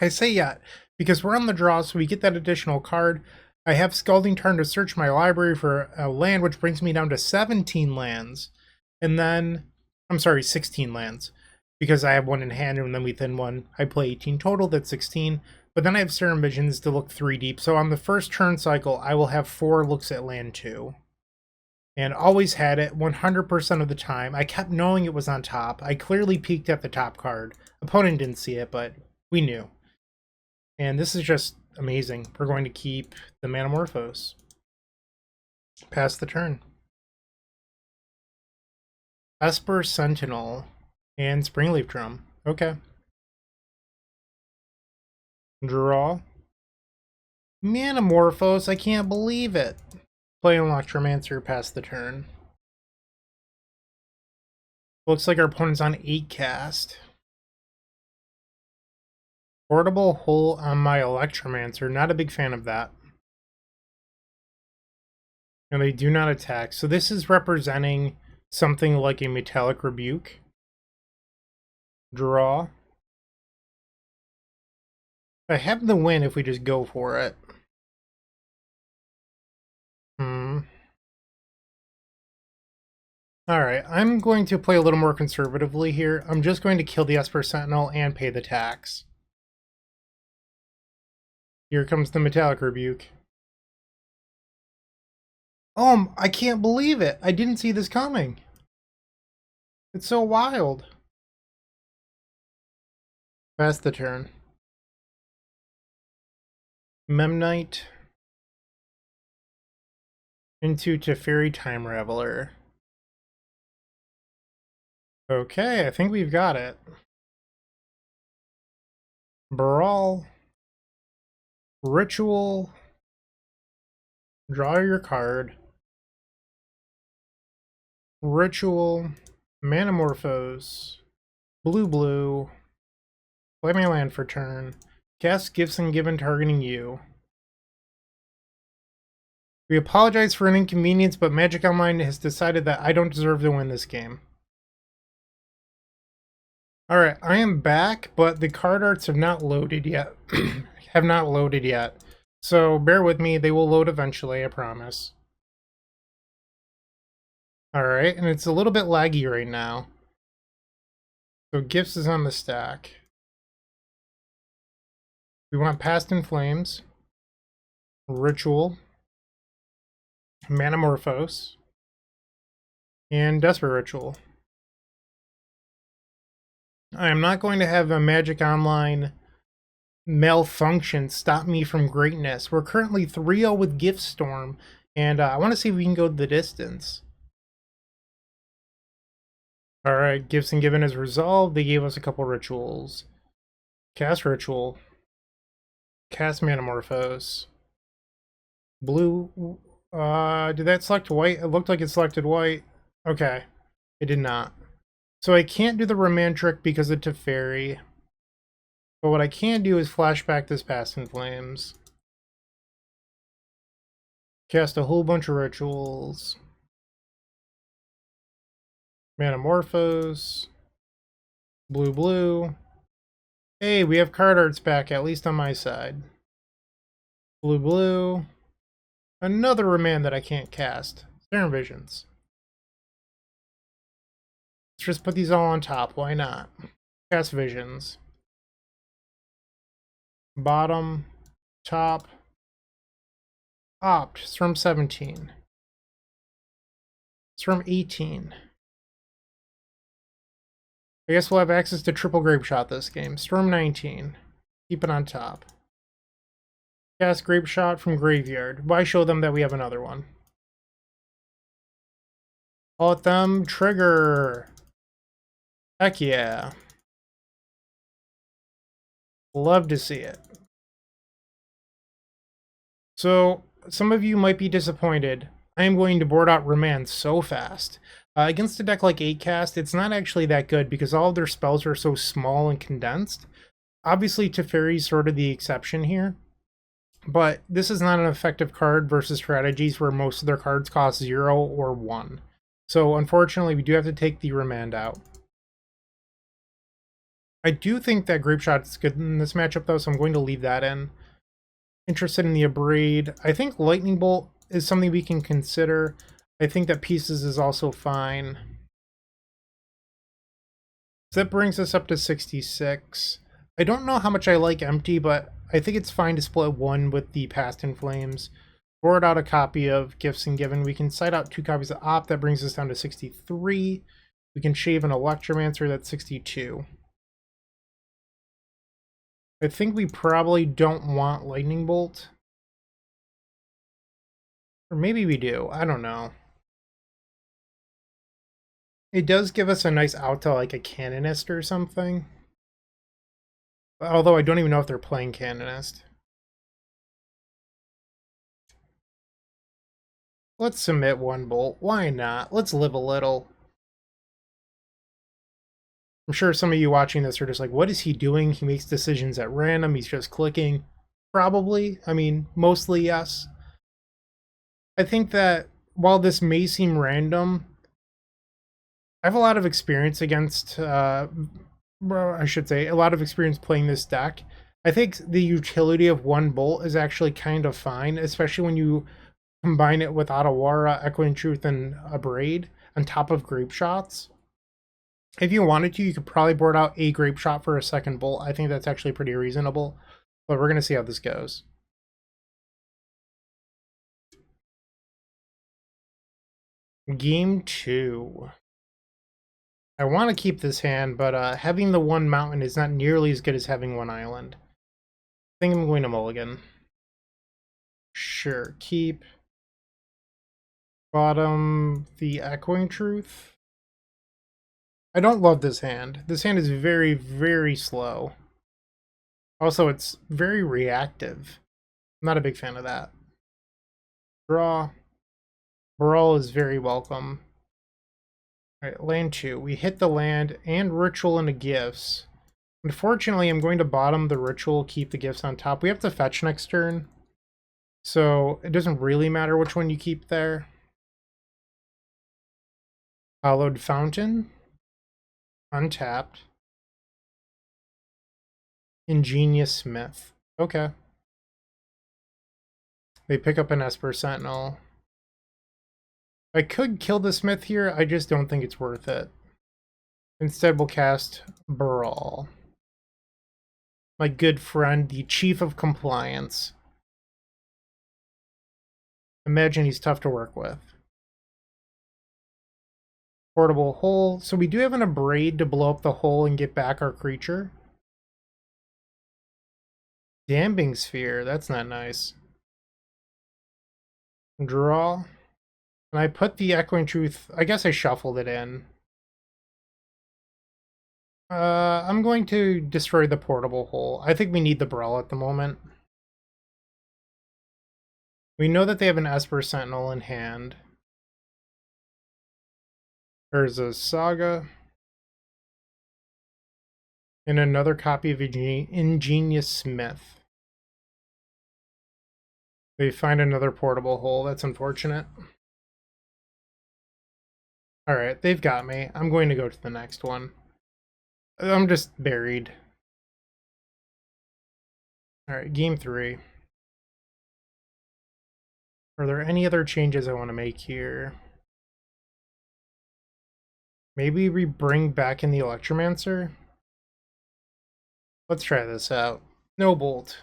I say yet, because we're on the draw, so we get that additional card. I have Scalding Tarn to search my library for a land, which brings me down to 17 lands. And then, I'm sorry, 16 lands. Because I have one in hand, and then we thin one. I play 18 total, that's 16. But then I have Serum Visions to look 3 deep. So on the first turn cycle, I will have 4 looks at land 2. And always had it 100% of the time. I kept knowing it was on top. I clearly peeked at the top card. Opponent didn't see it, but we knew. And this is just amazing. We're going to keep the Manamorphose. Pass the turn. Esper Sentinel and Springleaf Drum. Okay. Draw. Manamorphose, I can't believe it. Play an Electromancer, pass the turn. Looks like our opponent's on 8 cast. Portable Hole on my Electromancer. Not a big fan of that. And they do not attack. So this is representing something like a Metallic Rebuke. Draw. I have the win if we just go for it. Alright, I'm going to play a little more conservatively here. I'm just going to kill the Esper Sentinel and pay the tax. Here comes the Metallic Rebuke. I can't believe it! I didn't see this coming! It's so wild! Pass the turn. Memnite into Teferi Time Raveler. Okay, I think we've got it. Baral. Ritual. Draw your card. Ritual. Manamorphose. Blue. Play my land for turn. Cast Gifts Ungiven targeting you. We apologize for an inconvenience, but Magic Online has decided that I don't deserve to win this game. Alright, I am back, but the card arts have not loaded yet. So bear with me, they will load eventually, I promise. Alright, and it's a little bit laggy right now. So Gifts is on the stack. We want Past in Flames. Ritual. Manamorphose. And Desperate Ritual. I am not going to have a Magic Online malfunction stop me from greatness. We're currently 3-0 with Gift Storm, and I want to see if we can go the distance. Alright, Gifts Ungiven is resolved. They gave us a couple rituals. Cast Ritual. Cast Manamorphose. Blue. Did that select white? It looked like it selected white. Okay. It did not. So I can't do the Remand trick because of Teferi. But what I can do is flashback this Past in Flames. Cast a whole bunch of rituals. Manamorphose. Blue. Hey, we have card arts back, at least on my side. Blue. Another Remand that I can't cast. Serum Visions. Let's just put these all on top, why not? Cast Visions. Bottom, top, opt, Storm 17. Storm 18. I guess we'll have access to triple Grapeshot this game. Storm 19. Keep it on top. Cast Grapeshot from Graveyard. Why show them that we have another one? Call it them. Trigger. Heck yeah. Love to see it. So, some of you might be disappointed. I am going to board out Remand so fast. Against a deck like 8-cast, it's not actually that good because all of their spells are so small and condensed. Obviously, Teferi's sort of the exception here, but this is not an effective card versus strategies where most of their cards cost 0 or 1. So unfortunately, we do have to take the Remand out. I do think that Grapeshot is good in this matchup, though, so I'm going to leave that in. Interested in the Abrade. I think Lightning Bolt is something we can consider. I think that Pieces is also fine. So that brings us up to 66. I don't know how much I like Empty, but I think it's fine to split one with the Past in Flames. Board out a copy of Gifts Ungiven. We can side out 2 copies of Op. That brings us down to 63. We can shave an Electromancer. That's 62. I think we probably don't want Lightning Bolt. Or maybe we do. I don't know. It does give us a nice out to like a Canonist or something. Although I don't even know if they're playing Canonist. Let's submit 1 bolt. Why not? Let's live a little. I'm sure some of you watching this are just like, what is he doing? He makes decisions at random. He's just clicking. Probably. I mean, mostly yes. I think that while this may seem random, I have a lot of experience against, I should say, a lot of experience playing this deck. I think the utility of 1 bolt is actually kind of fine, especially when you combine it with Otawara, Echoing Truth, and Abrade on top of Grapeshots. If you wanted to, you could probably board out a Grapeshot for a 2nd bolt. I think that's actually pretty reasonable, but we're going to see how this goes. Game 2. I want to keep this hand, but having the 1 mountain is not nearly as good as having 1 island. I think I'm going to mulligan. Sure, keep. Bottom the Echoing Truth. I don't love this hand. This hand is very, very slow. Also, it's very reactive. I'm not a big fan of that. Draw. Baral is very welcome. Alright, land 2. We hit the land and ritual into gifts. Unfortunately, I'm going to bottom the ritual, keep the gifts on top. We have to fetch next turn, so it doesn't really matter which one you keep there. Hallowed Fountain. Untapped. Ingenious Smith. Okay. They pick up an Esper Sentinel. I could kill the Smith here, I just don't think it's worth it. Instead, we'll cast Baral. My good friend, the Chief of Compliance. Imagine he's tough to work with. Portable hole. So we do have an Abrade to blow up the hole and get back our creature. Damping Sphere, that's not nice. Draw. And I put the Echoing Truth, I guess I shuffled it in. I'm going to destroy the portable hole. I think we need the Baral at the moment. We know that they have an Esper Sentinel in hand. There's a Saga. And another copy of Ingenious Smith. They find another portable hole. That's unfortunate. Alright, they've got me. I'm going to go to the next one. I'm just buried. Alright, game 3. Are there any other changes I want to make here? Maybe we bring back in the Electromancer? Let's try this out. No bolt.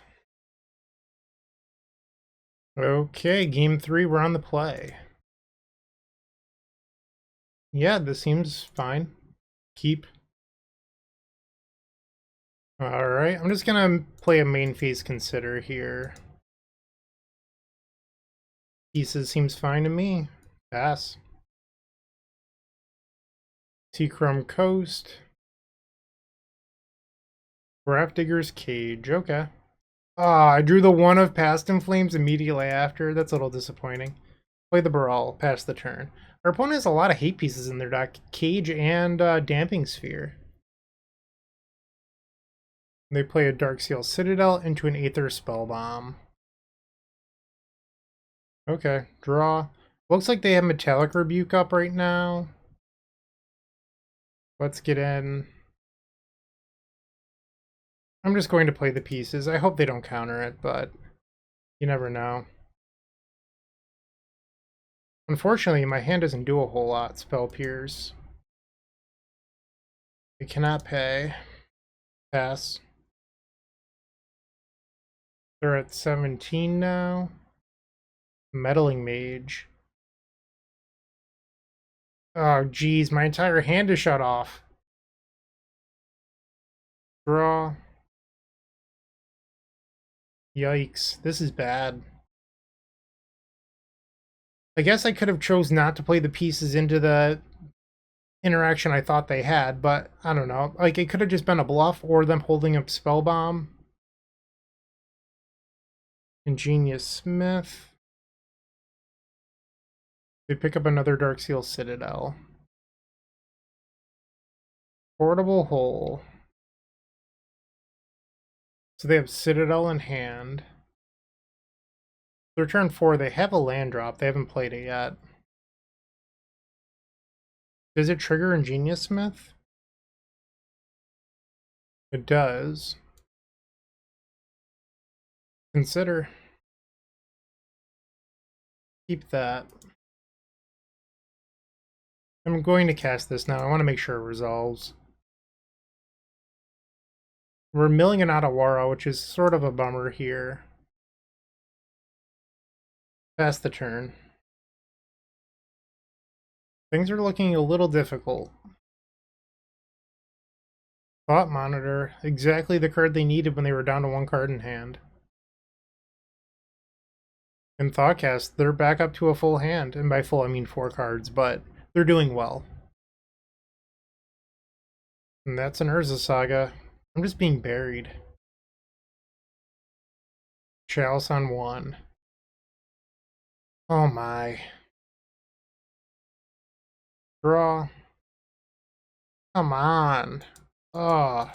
Okay, game 3, we're on the play. Yeah, this seems fine. Keep. Alright, I'm just gonna play a main phase consider here. Pieces seems fine to me. Pass. T-Chrome Coast. Grafdigger's Cage, okay. Ah, I drew the 1 of Past in Flames immediately after. That's a little disappointing. Play the Baral, pass the turn. Our opponent has a lot of hate pieces in their deck. Cage and Damping Sphere. They play a Darksteel Citadel into an Aether Spellbomb. Okay, draw. Looks like they have Metallic Rebuke up right now. Let's get in. I'm just going to play the pieces. I hope they don't counter it, but you never know. Unfortunately, my hand doesn't do a whole lot. Spell Pierce. We cannot pay. Pass. They're at 17 now. Meddling Mage. Oh, geez, my entire hand is shut off. Draw. Yikes, this is bad. I guess I could have chose not to play the pieces into the interaction I thought they had, but I don't know. Like, it could have just been a bluff or them holding up Spellbomb. Ingenious Smith. They pick up another Darksteel Citadel. Portable Hole. So they have Citadel in hand. Their turn 4, they have a land drop. They haven't played it yet. Does it trigger Ingenious Smith? It does. Consider. Keep that. I'm going to cast this now. I want to make sure it resolves. We're milling an Otawara, which is sort of a bummer here. Pass the turn. Things are looking a little difficult. Thought Monitor, exactly the card they needed when they were down to 1 card in hand. And Thoughtcast, they're back up to a full hand. And by full, I mean 4 cards, but they're doing well. And that's an Urza Saga. I'm just being buried. Chalice on 1. Oh my. Draw. Come on. Oh.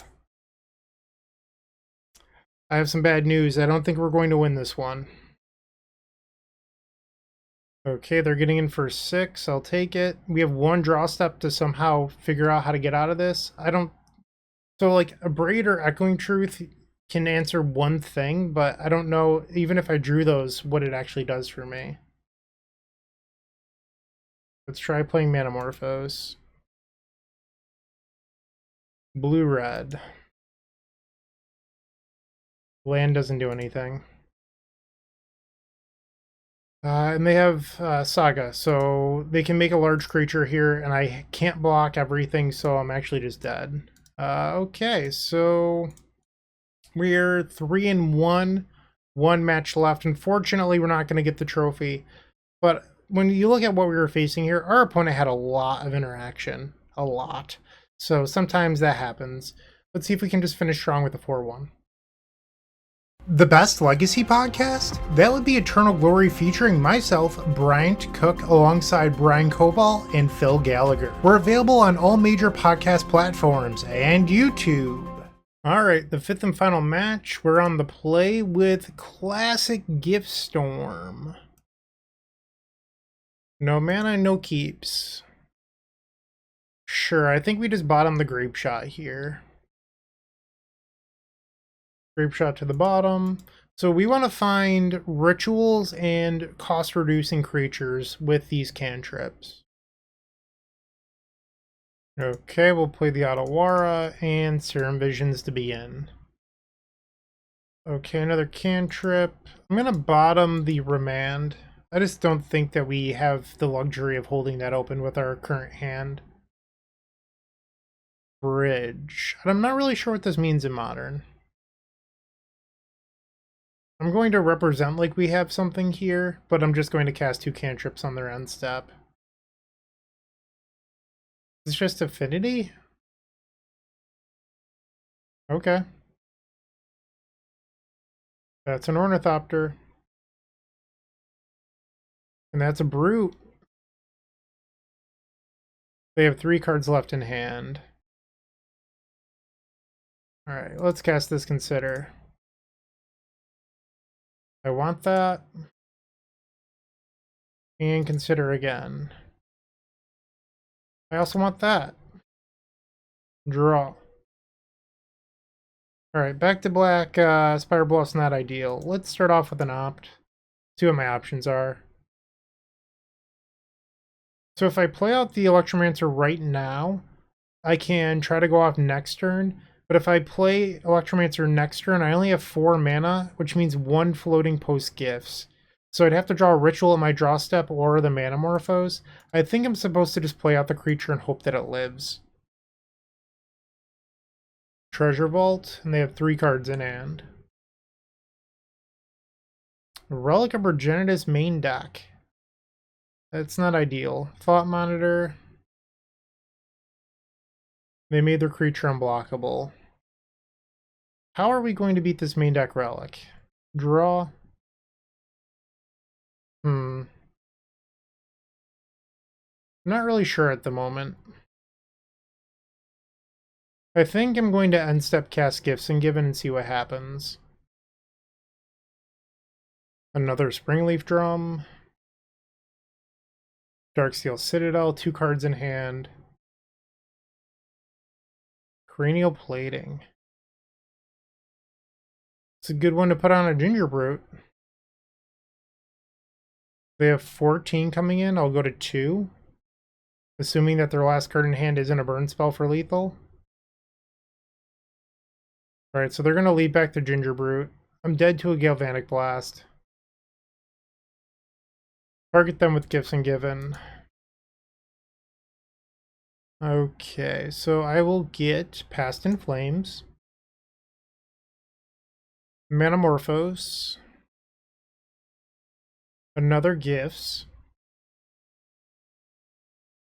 I have some bad news. I don't think we're going to win this one. Okay, they're getting in for 6. I'll take it. We have 1 draw step to somehow figure out how to get out of this. I don't... So, like, a Braid or Echoing Truth can answer one thing, but I don't know, even if I drew those, what it actually does for me. Let's try playing Manamorphose. Blue-red. Land doesn't do anything. And they have Saga, so they can make a large creature here, and I can't block everything, so I'm actually just dead. Okay, so we're 3-1, 1 match left. Unfortunately, we're not going to get the trophy, but when you look at what we were facing here, our opponent had a lot of interaction, a lot. So sometimes that happens. Let's see if we can just finish strong with a 4-1. The Best Legacy podcast? That would be Eternal Glory featuring myself, Bryant Cook, alongside Brian Koval and Phil Gallagher. We're available on all major podcast platforms and YouTube. Alright, the 5th and final match. We're on the play with Classic Gift Storm. No mana, no keeps. Sure, I think we just bottom the Grapeshot here. Grapeshot to the bottom. So we want to find rituals and cost-reducing creatures with these cantrips. Okay, we'll play the Otawara and Serum Visions to begin. Okay, another cantrip. I'm going to bottom the Remand. I just don't think that we have the luxury of holding that open with our current hand. Bridge. And I'm not really sure what this means in Modern. I'm going to represent like we have something here, but I'm just going to cast 2 cantrips on their end step. It's just Affinity? Okay. That's an Ornithopter. And that's a brute. They have 3 cards left in hand. Alright, let's cast this Consider. I want that. And Consider again. I also want that. Draw. Alright, back to black. Spiral Bluff's not ideal. Let's start off with an opt. See what my options are. So if I play out the Electromancer right now, I can try to go off next turn. But if I play Electromancer next turn, I only have 4 mana, which means 1 floating post gifts. So I'd have to draw a Ritual at my draw step or the Manamorphose. I think I'm supposed to just play out the creature and hope that it lives. Treasure Vault, and they have 3 cards in hand. Relic of Progenitus main deck. That's not ideal. Thought Monitor. They made their creature unblockable. How are we going to beat this main deck Relic? Draw. Not really sure at the moment. I think I'm going to end step cast Gifts Ungiven and see what happens. Another Springleaf Drum. Darksteel Citadel, 2 cards in hand. Cranial Plating. It's a good one to put on a Ginger Brute. They have 14 coming in. I'll go to 2. Assuming that their last card in hand isn't a burn spell for lethal. Alright, so they're going to lead back to Ginger Brute. I'm dead to a Galvanic Blast. Target them with Gifts Ungiven. Okay, so I will get Past in Flames. Manamorphose. Another Gifts.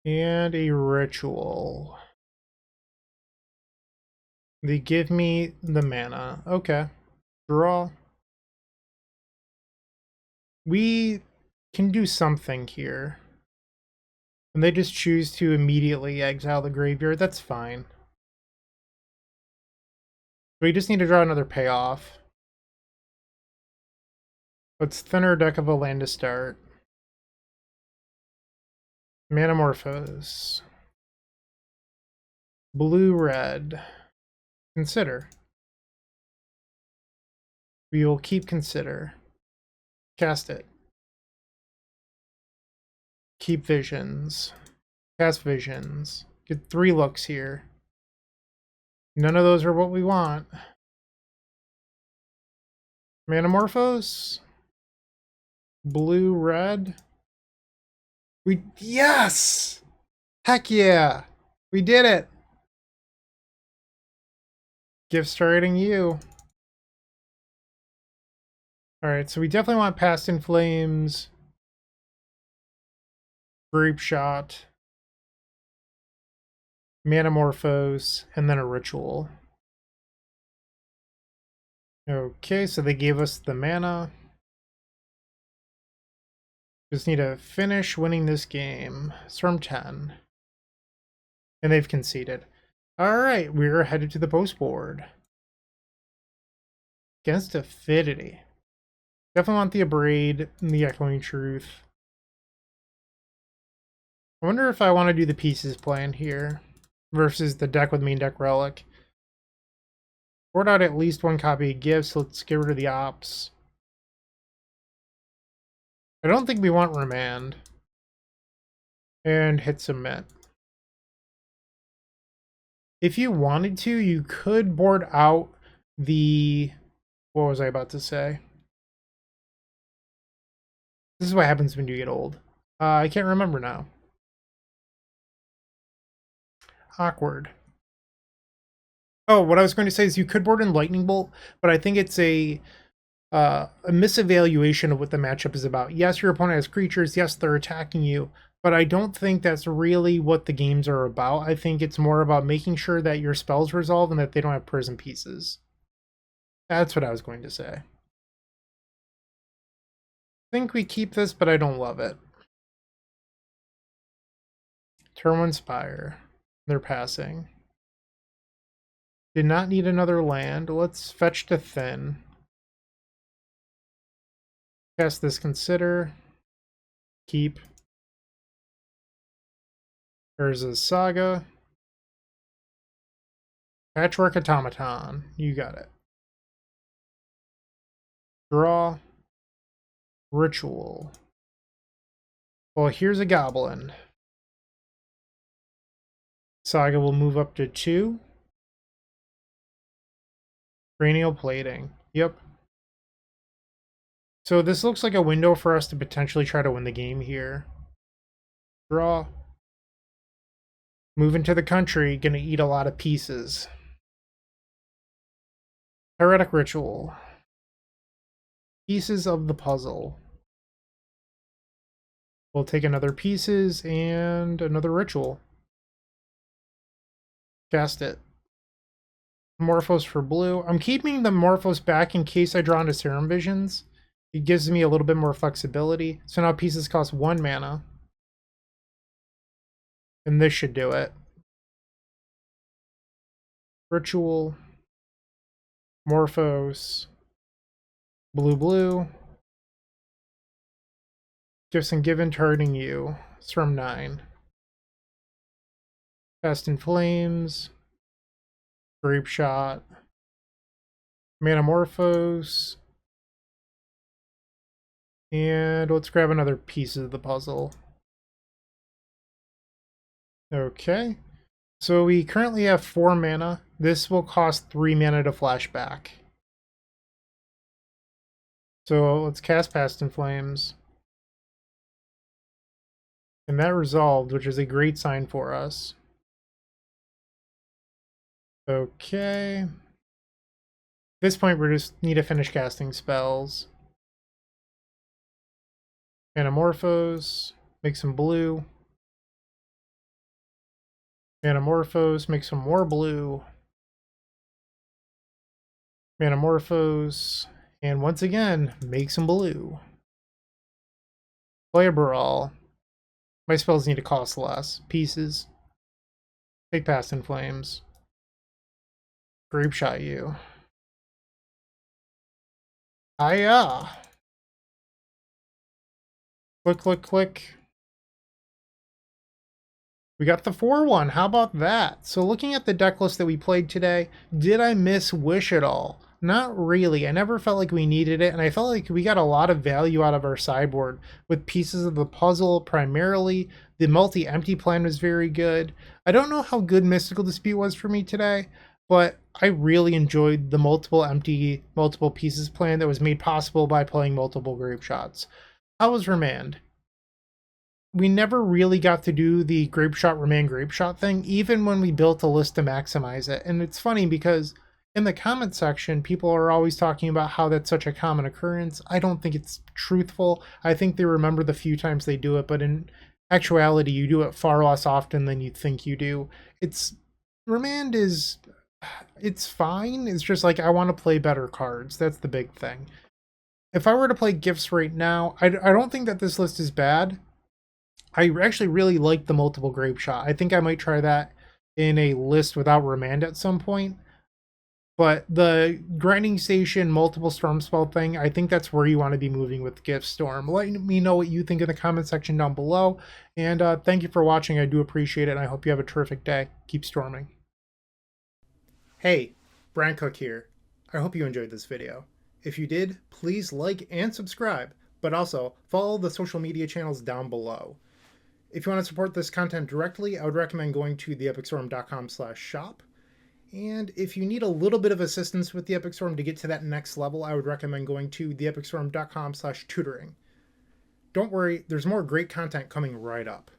And a Ritual. They give me the mana. Okay. Draw. We can do something here. And they just choose to immediately exile the graveyard. That's fine. We just need to draw another payoff. Let's thinner deck of a land to start. Manamorphose. Blue-red. Consider. We will keep Consider. Cast it. Keep Visions. Cast Visions. Get 3 looks here. None of those are what we want. Manamorphose. Blue-red. Yes! Heck yeah! We did it! Gift starting you. Alright, so we definitely want Past in Flames. Grapeshot. Manamorphose. And then a Ritual. Okay, so they gave us the mana. Just need to finish winning this game. Storm 10. And they've conceded. Alright, we're headed to the post board. Against Affinity. Definitely want the Abrade and the Echoing Truth. I wonder if I want to do the pieces plan here versus the deck with main deck Relic. Board out at least 1 copy of Gifts. Let's get rid of the ops. I don't think we want Remand. And hit Submit. If you wanted to, you could board out the... What was I about to say? This is what happens when you get old. I can't remember now. Awkward. Oh, what I was going to say is you could board in Lightning Bolt, but I think it's a misevaluation of what the matchup is about. Yes, your opponent has creatures. Yes, they're attacking you. But I don't think that's really what the games are about. I think it's more about making sure that your spells resolve and that they don't have prison pieces. That's what I was going to say. think we keep this, but I don't love it. Turn 1 Spire. They're passing. Did not need another land. Let's fetch to thin. Cast this Consider. Keep. There's a Saga. Patchwork Automaton. You got it. Draw. Ritual. Well, here's a Goblin. Saga will move up to 2. Cranial Plating. Yep. So this looks like a window for us to potentially try to win the game here. Draw. Move into the country. Gonna eat a lot of pieces. Pyretic Ritual. Pieces of the puzzle. We'll take another pieces and another ritual. Cast it. Morphos for blue. I'm keeping the Morphos back in case I draw into Serum Visions. It gives me a little bit more flexibility. So now pieces cost 1 mana. And this should do it. Ritual. Morphos. Blue, blue. Gifts Ungiven targeting you. It's from 9. Fast in Flames. Grapeshot. Manamorphose. And let's grab another piece of the puzzle. Okay. So we currently have 4 mana. This will cost 3 mana to flashback. So let's cast Fast in Flames. And that resolved, which is a great sign for us. Okay. At this point, we just need to finish casting spells. Manamorphose, make some blue. Manamorphose, make some more blue. Manamorphose, and once again, make some blue. Play a Baral. My spells need to cost less. Pieces. Take Fast in Flames. Grapeshot you. Hiya! Click, click, click. We got the 4-1. How about that? So looking at the deck list that we played today, did I miss Wish at all? Not really. I never felt like we needed it, and I felt like we got a lot of value out of our sideboard with pieces of the puzzle primarily. The multi-empty plan was very good. I don't know how good Mystical Dispute was for me today, but I really enjoyed the multiple empty, multiple pieces plan that was made possible by playing multiple Grapeshots. How was Remand? We never really got to do the Grapeshot, Remand, Grapeshot thing, even when we built a list to maximize it. And it's funny because in the comment section, people are always talking about how that's such a common occurrence. I don't think it's truthful. I think they remember the few times they do it, but in actuality, you do it far less often than you think you do. Remand is, it's fine. It's just like, I want to play better cards. That's the big thing. If I were to play Gifts right now, I don't think that this list is bad. I actually really like the multiple Grapeshot. I think I might try that in a list without Remand at some point. But the Grinding Station multiple Storm Spell thing, I think that's where you want to be moving with Gift Storm. Let me know what you think in the comment section down below. And thank you for watching. I do appreciate it, and I hope you have a terrific day. Keep storming. Hey, Bryant Cook here. I hope you enjoyed this video. If you did, please like and subscribe, but also follow the social media channels down below. If you want to support this content directly, I would recommend going to theepicstorm.com/shop. And if you need a little bit of assistance with the Epic Storm to get to that next level, I would recommend going to theepicstorm.com/tutoring. Don't worry, there's more great content coming right up.